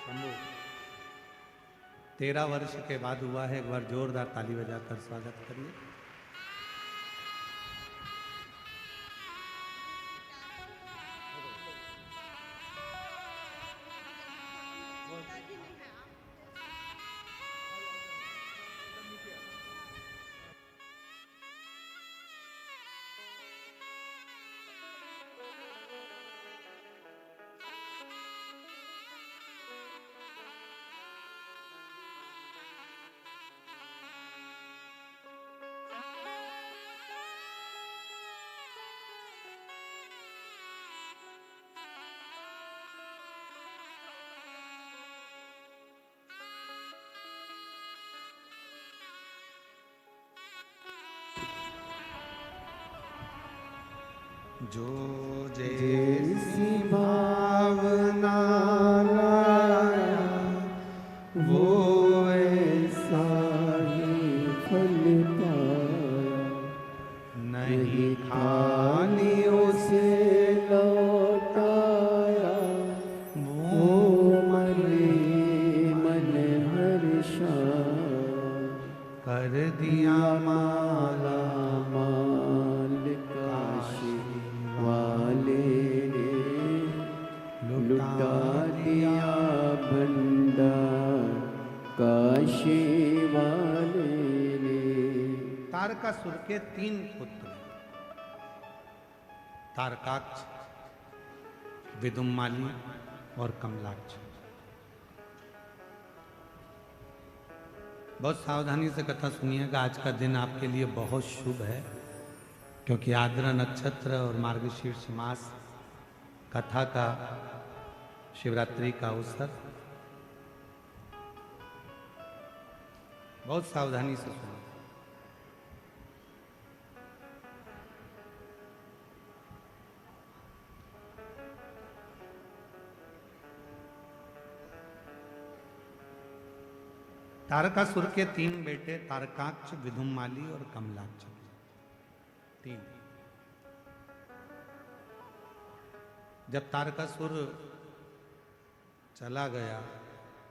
शंभू 13 वर्ष के बाद हुआ है। एक बार जोरदार ताली बजाकर स्वागत करिए। जो जैसी भावना लाया वो ऐसा ही फल पाया, नहीं खाने उसे लौटाया, वो मन मन हर्षाया, कर दिया माला माल काशी वाले ने, लुटा दिया भंडार काशी वाले ने। तारकासुर के 3 पुत्र, तारकाक्ष, विदुम्माली और कमलाक्ष। बहुत सावधानी से कथा सुनिएगा। आज का दिन आपके लिए बहुत शुभ है, क्योंकि आर्द्रा नक्षत्र और मार्गशीर्ष मास, कथा का, शिवरात्रि का अवसर। बहुत सावधानी से सुनिए। तारकासुर के 3 बेटे, तारकाक्ष, विदुम्माली और कमलाक्ष। 3। जब तारकासुर चला गया,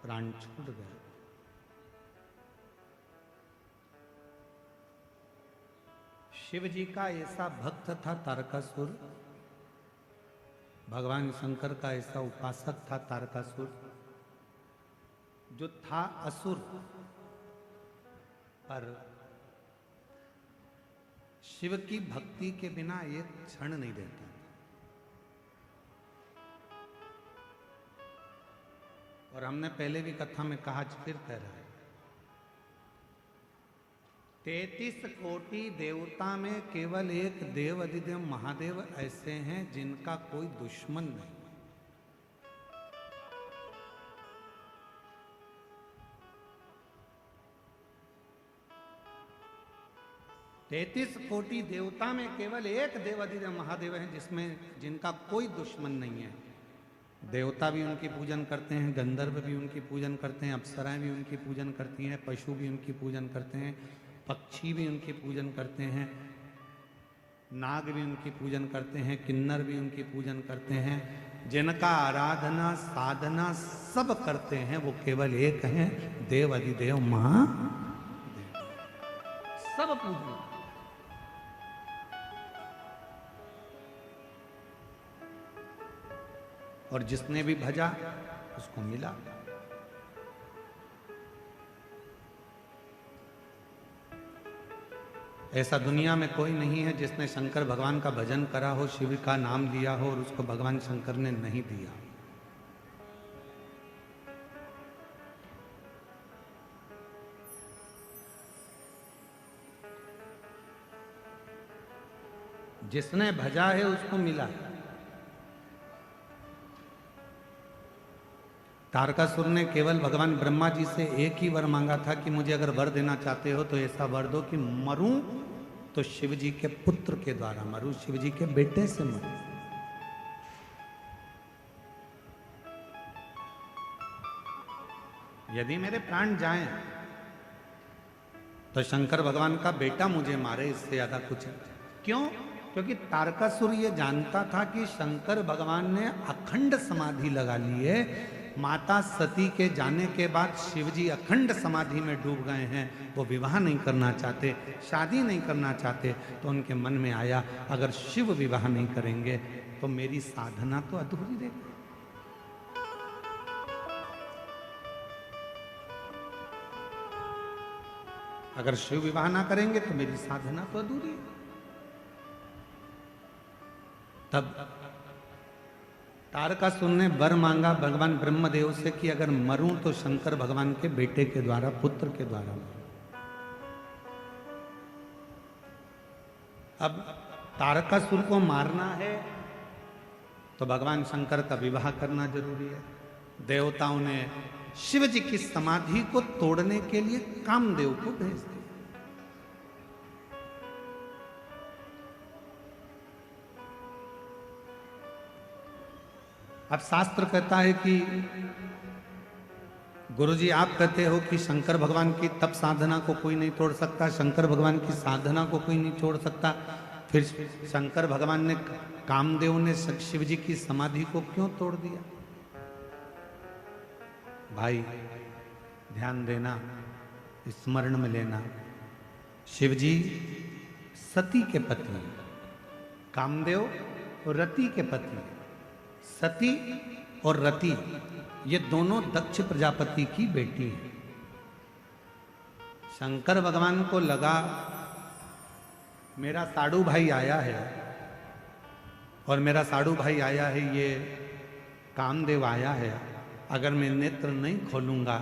प्राण छूट गया, शिव जी का ऐसा भक्त था तारकासुर, भगवान शंकर का ऐसा उपासक था तारकासुर, जो था असुर पर शिव की भक्ति के बिना एक क्षण नहीं रहता। और हमने पहले भी कथा में कहा, फिर कह रहा है, 33 कोटि देवता में केवल एक देव अधिदेव महादेव ऐसे हैं जिनका कोई दुश्मन नहीं। 33 कोटि देवता में केवल एक देवाधिदेव महादेव हैं जिनका कोई दुश्मन नहीं है। देवता भी उनकी पूजन करते हैं, गंधर्व भी उनकी पूजन करते हैं, अप्सराएं भी उनकी पूजन करती हैं, पशु भी उनकी पूजन करते हैं, पक्षी भी उनकी पूजन करते हैं, नाग भी उनकी पूजन करते हैं, किन्नर भी उनकी पूजन करते हैं। जिनका आराधना साधना सब करते हैं वो केवल एक हैं, देव अधिदेव महादेव। सब पूजन। और जिसने भी भजा उसको मिला। ऐसा दुनिया में कोई नहीं है जिसने शंकर भगवान का भजन करा हो, शिव का नाम लिया हो और उसको भगवान शंकर ने नहीं दिया। जिसने भजा है उसको मिला है। तारकासुर ने केवल भगवान ब्रह्मा जी से एक ही वर मांगा था कि मुझे अगर वर देना चाहते हो तो ऐसा वर दो कि मरूं तो शिव जी के पुत्र के द्वारा मरूं, शिव जी के बेटे से मरूं। यदि मेरे प्राण जाएं तो शंकर भगवान का बेटा मुझे मारे, इससे ज्यादा कुछ है। क्यों? क्योंकि तारकासुर ये जानता था कि शंकर भगवान ने अखंड समाधि लगा ली है। माता सती के जाने के बाद शिवजी अखंड समाधि में डूब गए हैं। वो विवाह नहीं करना चाहते, शादी नहीं करना चाहते। तो उनके मन में आया अगर शिव विवाह नहीं करेंगे तो मेरी साधना तो अधूरी रह गई। अगर शिव विवाह ना करेंगे तो मेरी साधना तो अधूरी है। तब तारकासुर ने वर मांगा भगवान ब्रह्मदेव से कि अगर मरूं तो शंकर भगवान के बेटे के द्वारा, पुत्र के द्वारा मरूं। अब तारकासुर को मारना है तो भगवान शंकर का विवाह करना जरूरी है। देवताओं ने शिव जी की समाधि को तोड़ने के लिए कामदेव को भेज दिया। अब शास्त्र कहता है कि गुरुजी आप कहते हो कि शंकर भगवान की तप साधना को कोई नहीं तोड़ सकता, शंकर भगवान की साधना को कोई नहीं छोड़ सकता, फिर शंकर भगवान ने, कामदेव ने शिव जी की समाधि को क्यों तोड़ दिया? भाई ध्यान देना, स्मरण में लेना, शिव जी सती के पति, कामदेव रति के पति। सती और रति ये दोनों दक्ष प्रजापति की बेटी है। शंकर भगवान को लगा मेरा साडू भाई आया है और मेरा साडू भाई आया है, ये कामदेव आया है, अगर मैं नेत्र नहीं खोलूंगा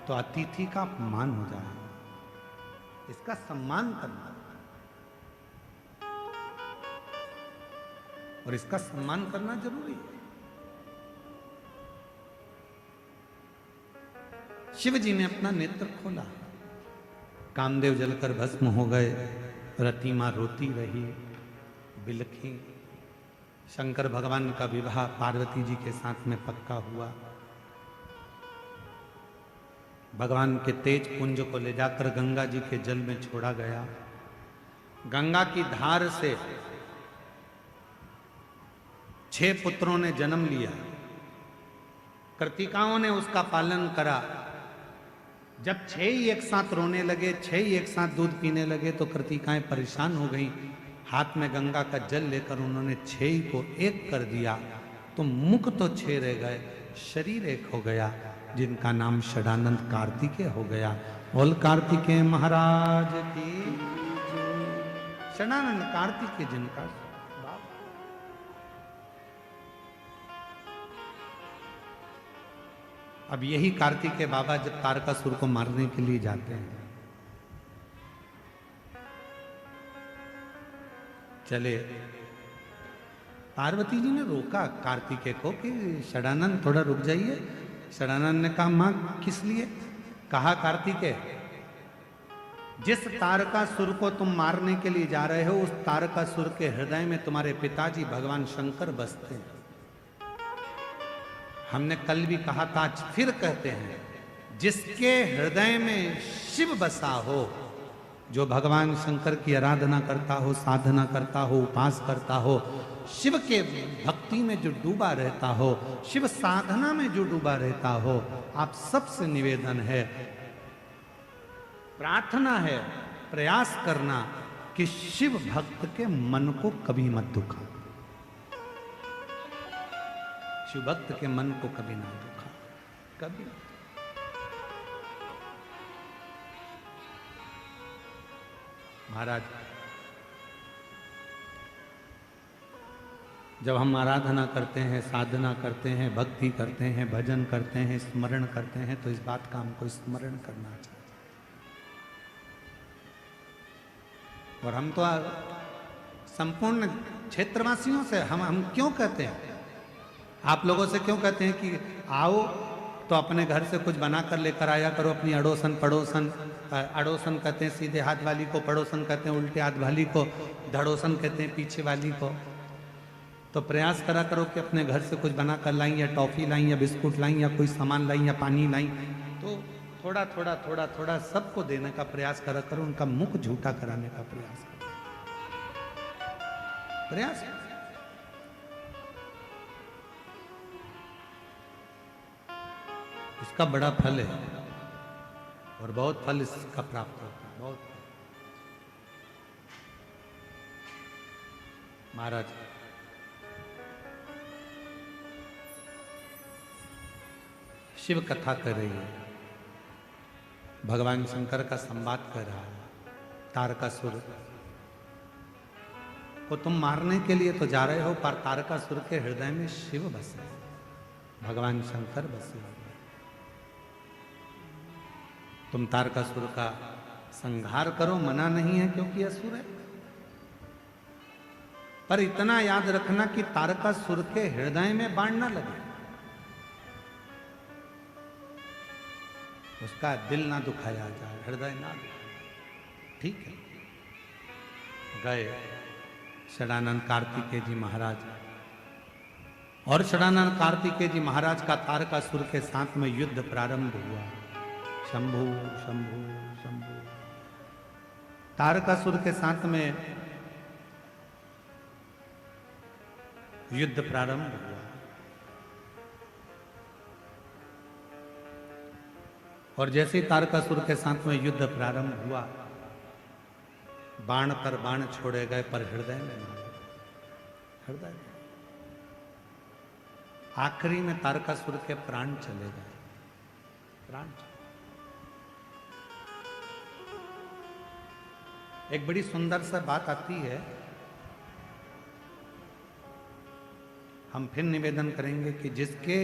तो अतिथि का अपमान हो जाएगा, इसका सम्मान करना और इसका सम्मान करना जरूरी है। शिव जी ने अपना नेत्र खोला, कामदेव जलकर भस्म हो गए, रति मां रोती रही, बिलखी। शंकर भगवान का विवाह पार्वती जी के साथ में पक्का हुआ। भगवान के तेज पुंज को ले जाकर गंगा जी के जल में छोड़ा गया। गंगा की धार से 6 पुत्रों ने जन्म लिया। कृतिकाओं ने उसका पालन करा। जब 6 ही एक साथ रोने लगे, 6 ही एक साथ दूध पीने लगे तो कृतिकाएं परेशान हो गईं। हाथ में गंगा का जल लेकर उन्होंने 6 ही को एक कर दिया तो मुख तो 6 रह गए, शरीर एक हो गया, जिनका नाम षडानंद कार्तिकेय हो गया। बोल कार्तिकेय महाराज की। षडानंद कार्तिकेय जिनका अब यही कार्तिकेय बाबा जब तारकासुर को मारने के लिए जाते हैं, चले, पार्वती जी ने रोका कार्तिकेय को कि षडानंद थोड़ा रुक जाइए। षडानंद ने कहा मां किस लिए? कहा कार्तिकेय जिस तारकासुर को तुम मारने के लिए जा रहे हो उस तारकासुर के हृदय में तुम्हारे पिताजी भगवान शंकर बसते हैं। हमने कल भी कहा था, आज फिर कहते हैं, जिसके हृदय में शिव बसा हो, जो भगवान शंकर की आराधना करता हो, साधना करता हो, उपास करता हो, शिव के भक्ति में जो डूबा रहता हो, शिव साधना में जो डूबा रहता हो, आप सबसे निवेदन है, प्रार्थना है, प्रयास करना कि शिव भक्त के मन को कभी मत दुखा, शिव भक्त के मन को कभी ना दुखा, कभी। महाराज जब हम आराधना करते हैं, साधना करते हैं, भक्ति करते हैं, भजन करते हैं, स्मरण करते हैं, तो इस बात का हमको स्मरण करना चाहिए। और हम तो संपूर्ण क्षेत्रवासियों से हम क्यों कहते हैं, आप लोगों से क्यों कहते हैं कि आओ तो अपने घर से कुछ बना कर लेकर आया करो, अपनी अड़ोसन पड़ोसन, अड़ोसन कहते हैं सीधे हाथ वाली को, पड़ोसन कहते हैं उल्टे हाथ वाली को, धड़ोसन कहते हैं पीछे वाली को। तो प्रयास करा करो कि अपने घर से कुछ बना कर लाई, या टॉफी लाई, या बिस्कुट लाई, या कोई सामान लाई, या पानी लाई, तो थोड़ा थोड़ा थोड़ा थोड़ा सबको देने का प्रयास करा करो, उनका मुख झूठा कराने का प्रयास करो, प्रयास। इसका बड़ा फल है और बहुत फल इसका प्राप्त होता है, बहुत। महाराज शिव कथा कर रही है, भगवान शंकर का संवाद कर रहा है। तारकासुर को तुम मारने के लिए तो जा रहे हो, पर तारकासुर के हृदय में शिव बसे, भगवान शंकर बसे। तुम तारकासुर का संहार करो, मना नहीं है क्योंकि असुर है, पर इतना याद रखना कि तारकासुर के हृदय में बाण ना लगे, उसका दिल ना दुखाया जाए, हृदय ना दुखाया। ठीक है, गए षडानंद कार्तिकेय जी महाराज, और षडानंद कार्तिकेय जी महाराज का तारकासुर के साथ में युद्ध प्रारंभ हुआ। शंभु शंभु शंभु, तारकासुर के साथ में युद्ध प्रारंभ हुआ। और जैसे ही तारकासुर के साथ में युद्ध प्रारंभ हुआ, बाण पर बाण छोड़े गए, पर हृदय में नहीं, हृदय में। आखिरी में तारकासुर के प्राण चले गए, प्राण चले। एक बड़ी सुंदर सा बात आती है, हम फिर निवेदन करेंगे कि जिसके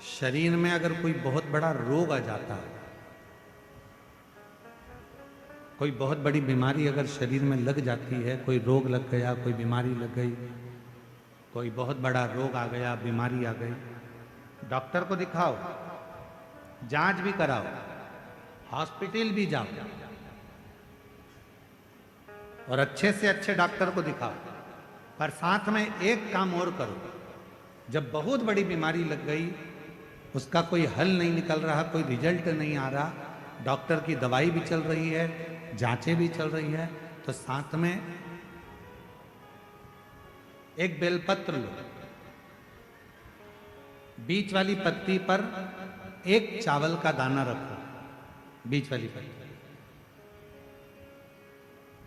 शरीर में अगर कोई बहुत बड़ा रोग आ जाता है, कोई बहुत बड़ी बीमारी अगर शरीर में लग जाती है, कोई रोग लग गया, कोई बीमारी लग गई, कोई बहुत बड़ा रोग आ गया, बीमारी आ गई, डॉक्टर को दिखाओ, जांच भी कराओ, हॉस्पिटल भी जाओ, और अच्छे से अच्छे डॉक्टर को दिखाओ, पर साथ में एक काम और करो, जब बहुत बड़ी बीमारी लग गई, उसका कोई हल नहीं निकल रहा, कोई रिजल्ट नहीं आ रहा, डॉक्टर की दवाई भी चल रही है, जांचें भी चल रही है, तो साथ में एक बेलपत्र लो, बीच वाली पत्ती पर एक चावल का दाना रखो, बीच वाली पत्ती,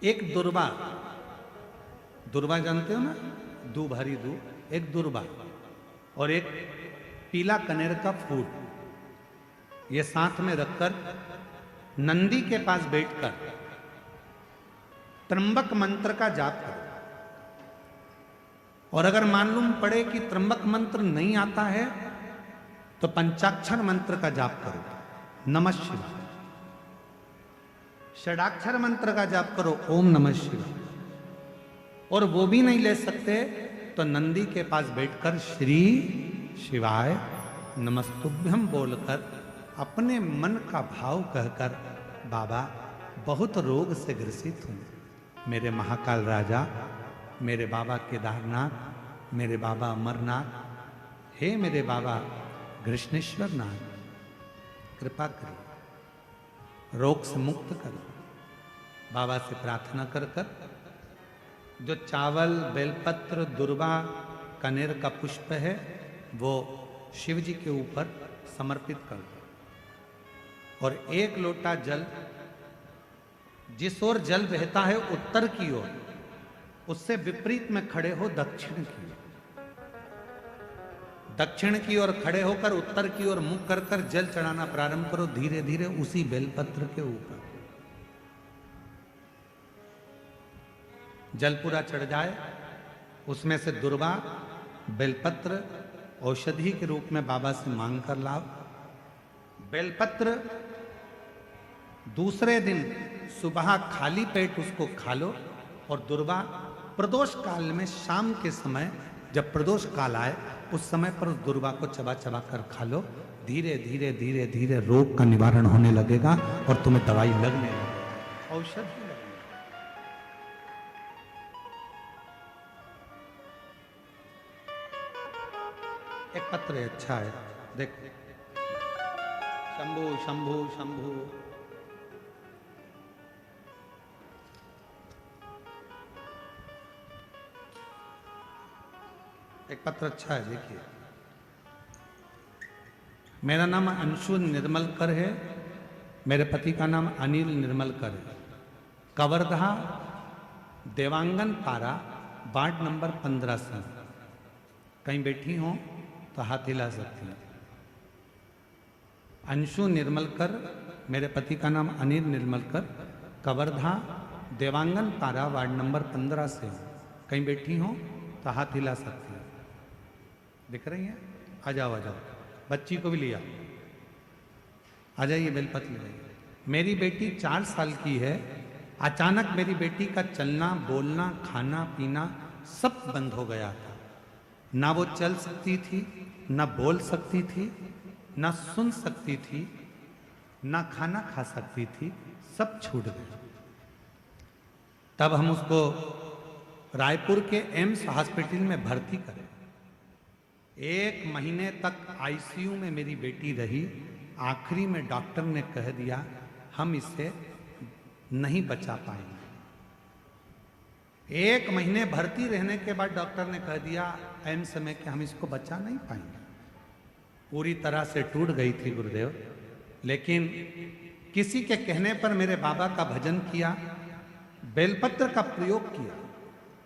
एक दुर्वा, दुर्वा जानते हो ना, दूब, हरी दूब, एक दुर्वा, और एक पीला कनेर का फूल, ये साथ में रखकर नंदी के पास बैठकर त्र्यंबक मंत्र का जाप करो। और अगर मालूम पड़े कि त्र्यंबक मंत्र नहीं आता है, तो पंचाक्षर मंत्र का जाप करो, नमः शिवाय। षडाक्षर मंत्र का जाप करो, ओम नमः शिवाय। और वो भी नहीं ले सकते तो नंदी के पास बैठकर श्री शिवाय नमस्तुभ्यम बोलकर अपने मन का भाव कहकर, बाबा बहुत रोग से ग्रसित हूँ, मेरे महाकाल राजा, मेरे बाबा केदारनाथ, मेरे बाबा अमरनाथ, हे मेरे बाबा कृष्णेश्वर नाथ, कृपा करो, रोग से मुक्त करो। बाबा से प्रार्थना कर कर जो चावल, बेलपत्र, दुर्वा, कनेर का पुष्प है, वो शिव जी के ऊपर समर्पित कर दो। और एक लोटा जल, जिस ओर जल बहता है उत्तर की ओर, उससे विपरीत में खड़े हो दक्षिण की ओर, दक्षिण की ओर खड़े होकर उत्तर की ओर मुख कर कर जल चढ़ाना प्रारंभ करो, धीरे धीरे उसी बेलपत्र के ऊपर। जल पूरा चढ़ जाए, उसमें से दुर्वा बेलपत्र औषधि के रूप में बाबा से मांग कर लाओ। बेलपत्र दूसरे दिन सुबह खाली पेट उसको खा लो, और दुर्वा प्रदोष काल में शाम के समय जब प्रदोष काल आए उस समय पर उस दुर्वा को चबा चबा कर खा लो। धीरे धीरे धीरे धीरे रोग का निवारण होने लगेगा और तुम्हें दवाई लगने लगेगी, औषधि लगेगी। एक पत्र है, अच्छा है, देख। शंभु शंभु शंभु। एक पत्र अच्छा है, देखिए। मेरा नाम अंशु निर्मलकर है, मेरे पति का नाम अनिल निर्मलकर है। कवर्धा देवांगन पारा वार्ड नंबर 15 से। कहीं बैठी हो तो हाथ हिला सकती हैं। अंशु निर्मलकर, मेरे पति का नाम अनिल निर्मलकर, कवर्धा देवांगन पारा वार्ड नंबर 15 से। कहीं बैठी हो तो हाथ हिला सकती हैं। दिख रही हैं? आ जाओ आ जाओ, बच्ची को भी लिया, आ जाइए, बेलपत्र ले जाइए। मेरी बेटी 4 साल की है। अचानक मेरी बेटी का चलना बोलना खाना पीना सब बंद हो गया था। ना वो चल सकती थी, ना बोल सकती थी, ना सुन सकती थी, ना खाना खा सकती थी, सब छूट गया। तब हम उसको रायपुर के एम्स हॉस्पिटल में भर्ती करें। 1 महीने तक आईसीयू में मेरी बेटी रही। आखिरी में डॉक्टर ने कह दिया हम इसे नहीं बचा पाएंगे। 1 महीने भर्ती रहने के बाद डॉक्टर ने कह दिया एम्स में कि हम इसको बचा नहीं पाएंगे। पूरी तरह से टूट गई थी गुरुदेव। लेकिन किसी के कहने पर मेरे बाबा का भजन किया, बेलपत्र का प्रयोग किया।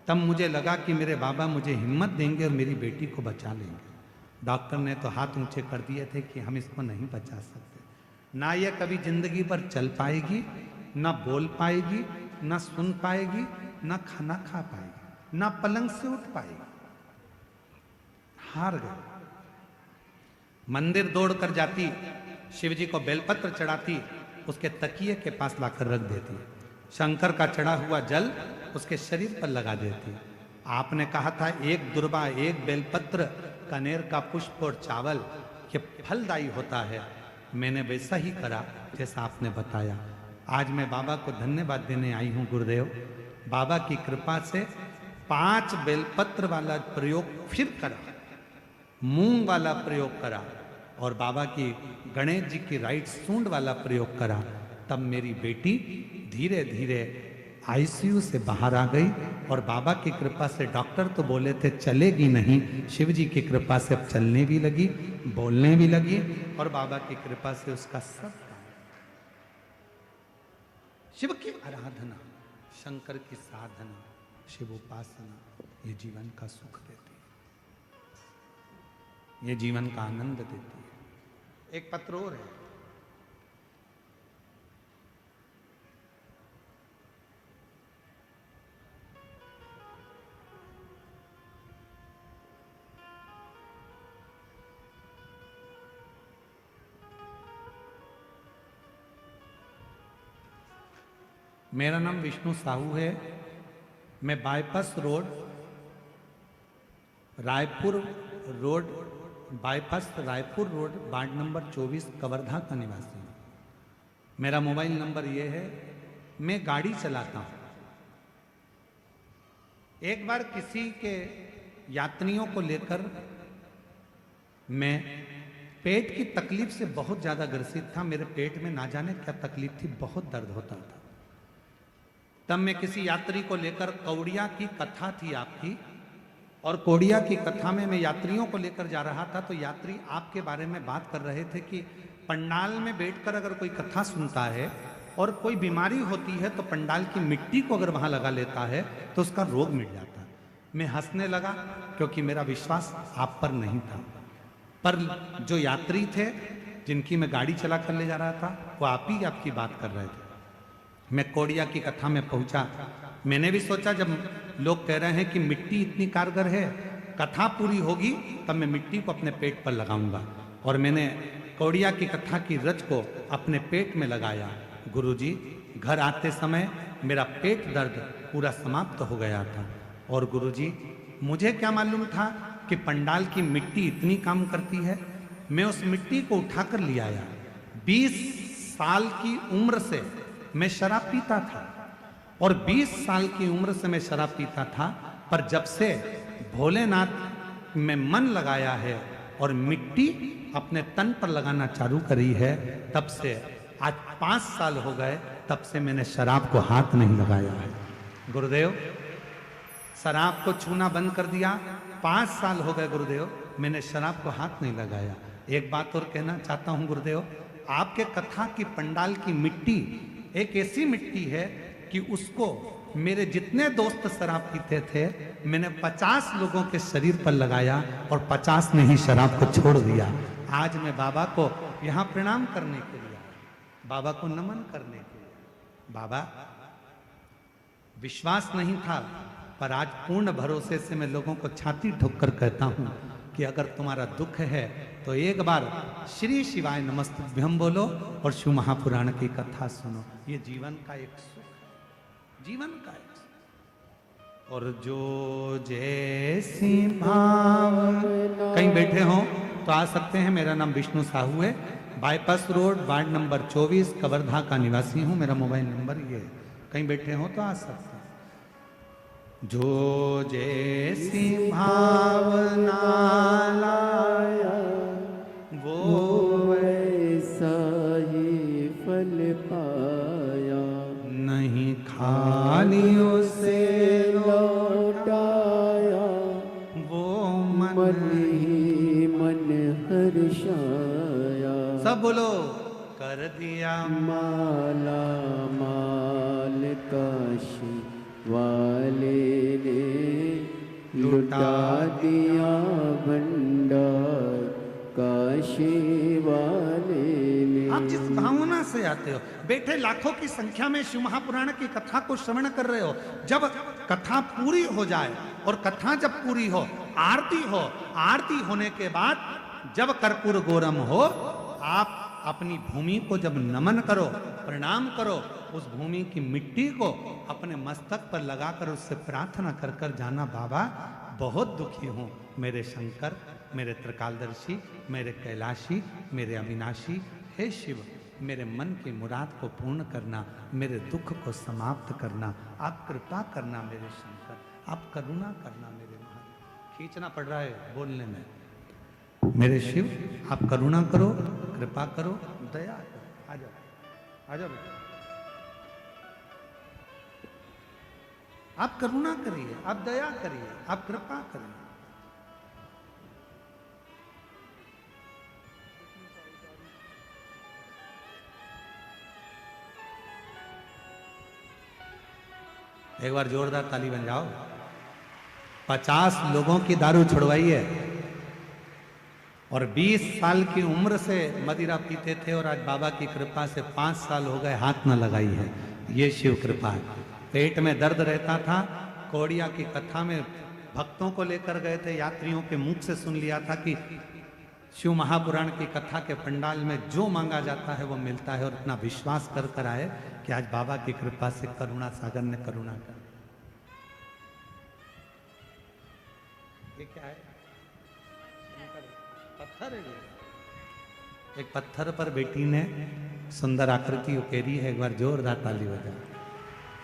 तब मुझे लगा कि मेरे बाबा मुझे हिम्मत देंगे और मेरी बेटी को बचा लेंगे। डॉक्टर ने तो हाथ ऊंचे कर दिए थे कि हम इसको नहीं बचा सकते। ना ये कभी जिंदगी पर चल पाएगी, ना बोल पाएगी, ना सुन पाएगी, ना खाना खा पाएगी, ना पलंग से उठ पाएगी। हार गए। मंदिर दौड़ कर जाती, शिव जी को बेलपत्र चढ़ाती, उसके तकिए के पास लाकर रख देती। शंकर का चढ़ा हुआ जल उसके शरीर पर लगा देती। आपने कहा था 1 दुर्वा 1 बेलपत्र कनेर का पुष्प और चावल ये फलदायी होता है। मैंने वैसा ही करा जैसा आपने बताया। आज मैं बाबा को धन्यवाद देने आई हूँ गुरुदेव। बाबा की कृपा से 5 बेलपत्र वाला प्रयोग फिर करा, मूंग वाला प्रयोग करा, और बाबा की गणेश जी की राइट सूंड वाला प्रयोग करा। तब मेरी बेटी धीरे धीरे आईसीयू से बाहर आ गई। और बाबा की कृपा से डॉक्टर तो बोले थे चलेगी नहीं, शिव जी की कृपा से अब चलने भी लगी, बोलने भी लगी, और बाबा की कृपा से उसका सब काम। शिव की आराधना, शंकर की साधना, शिव उपासना ये जीवन का सुख देती है, ये जीवन का आनंद देती है। एक पत्र और है, मेरा नाम विष्णु साहू है। मैं bypass road, Raipur road, bypass Raipur road ward number 24 Kawardha का निवासी हूँ। मेरा मोबाइल नंबर ये है। मैं गाड़ी चलाता हूँ। एक बार किसी के यात्रियों को लेकर मैं पेट की तकलीफ से बहुत ज़्यादा ग्रसित था। मेरे पेट में ना जाने क्या तकलीफ थी, बहुत दर्द होता था। तब मैं किसी यात्री को लेकर, कौड़िया की कथा थी आपकी, और कौड़िया की कथा में मैं यात्रियों को लेकर जा रहा था। तो यात्री आपके बारे में बात कर रहे थे कि पंडाल में बैठकर अगर कोई कथा सुनता है और कोई बीमारी होती है तो पंडाल की मिट्टी को अगर वहां लगा लेता है तो उसका रोग मिट जाता है। मैं हंसने लगा क्योंकि मेरा विश्वास आप पर नहीं था। पर जो यात्री थे जिनकी मैं गाड़ी चला कर ले जा रहा था वो आप ही आपकी बात कर रहे थे। मैं कौड़िया की कथा में पहुंचा। मैंने भी सोचा जब लोग कह रहे हैं कि मिट्टी इतनी कारगर है, कथा पूरी होगी तब मैं मिट्टी को अपने पेट पर लगाऊंगा। और मैंने कौड़िया की कथा की रच को अपने पेट में लगाया। गुरुजी, घर आते समय मेरा पेट दर्द पूरा समाप्त हो गया था। और गुरुजी, मुझे क्या मालूम था कि पंडाल की मिट्टी इतनी काम करती है। मैं उस मिट्टी को उठाकर ले आया। 20 साल की उम्र से मैं शराब पीता था, और 20 साल की उम्र से मैं शराब पीता था, पर जब से भोलेनाथ में मन लगाया है और मिट्टी अपने तन पर लगाना चालू करी है, तब से आज 5 साल हो गए, तब से मैंने शराब को हाथ नहीं लगाया है। गुरुदेव, शराब को छूना बंद कर दिया। 5 साल हो गए गुरुदेव, मैंने शराब को हाथ नहीं लगाया। एक बात और कहना चाहता हूं गुरुदेव, आपके कथा की पंडाल की मिट्टी एक ऐसी मिट्टी है कि उसको मेरे जितने दोस्त शराब पीते थे, मैंने 50 लोगों के शरीर पर लगाया और 50 ने ही शराब को छोड़ दिया। आज मैं बाबा को यहाँ प्रणाम करने के लिए, बाबा को नमन करने के लिए। बाबा, विश्वास नहीं था, पर आज पूर्ण भरोसे से मैं लोगों को छाती ठोक कर कहता हूं कि अगर तुम्हारा दुख है तो एक बार श्री शिवाय नमस्तुभ्यम बोलो और शिव महापुराण की कथा सुनो। ये जीवन का एक सुख, जीवन का एक सुख। और जो जैसी भावना, कहीं बैठे हो तो आ सकते हैं। मेरा नाम विष्णु साहू है, bypass road, ward number 24, Kawardha का निवासी हूं। मेरा मोबाइल नंबर ये है, कहीं बैठे हो तो आ सकते हैं। जो जैसी भावना लाया वो वैसा ही फल पाया, नहीं खाली उसे लौटाया, वो मन ही मन हर्षाया। सब बोलो, कर दिया माला माल काशी वाले ने लुटा दिया भंडार काशी वाले ने। आप जिस भावना से आते हो, बैठे लाखों की संख्या में शिव महापुराण की कथा को श्रवण कर रहे हो, जब कथा पूरी हो जाए और कथा जब पूरी हो, आरती होने के बाद जब कर्पूर गौरम हो, आप अपनी भूमि को जब नमन करो, प्रणाम करो, उस भूमि की मिट्टी को अपने मस्तक पर लगाकर उससे प्रार्थना कर कर जाना, बाबा बहुत दुखी हूँ मेरे शंकर, मेरे त्रिकालदर्शी, मेरे कैलाशी, मेरे अविनाशी, हे शिव, मेरे मन की मुराद को पूर्ण करना, मेरे दुख को समाप्त करना, आप कृपा करना मेरे शंकर, आप करुणा करना मेरे महादेव। खींचना पड़ रहा है बोलने में। मेरे शिव, आप करुणा करो, कृपा करो, दया करो। आ जाओ, आ जाओ बेटा। आप करुणा करिए, आप दया करिए, आप कृपा करिए। एक बार जोरदार ताली बन जाओ। 50 लोगों की दारू छुड़वाई है, और 20 साल की उम्र से मदिरा पीते थे, और आज बाबा की कृपा से 5 साल हो गए हाथ न लगाई है। ये शिव कृपा है। पेट में दर्द रहता था, कौड़िया की कथा में भक्तों को लेकर गए थे, यात्रियों के मुख से सुन लिया था कि शिव महापुराण की कथा के पंडाल में जो मांगा जाता है वो मिलता है, और इतना विश्वास कर कर आए कि आज बाबा की कृपा से करुणा सागर ने करुणा कर। ये क्या है? पत्थर है ये। एक पत्थर पर बेटी ने सुंदर आकृति उकेरी है। एक बार जोरदार ताली बजा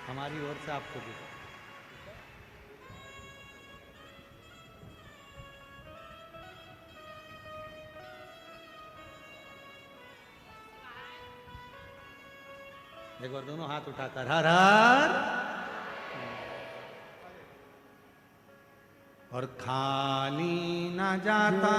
हमारी ओर से आपको भी। एक बार दोनों हाथ उठाकर हर हर, और खाली ना जाता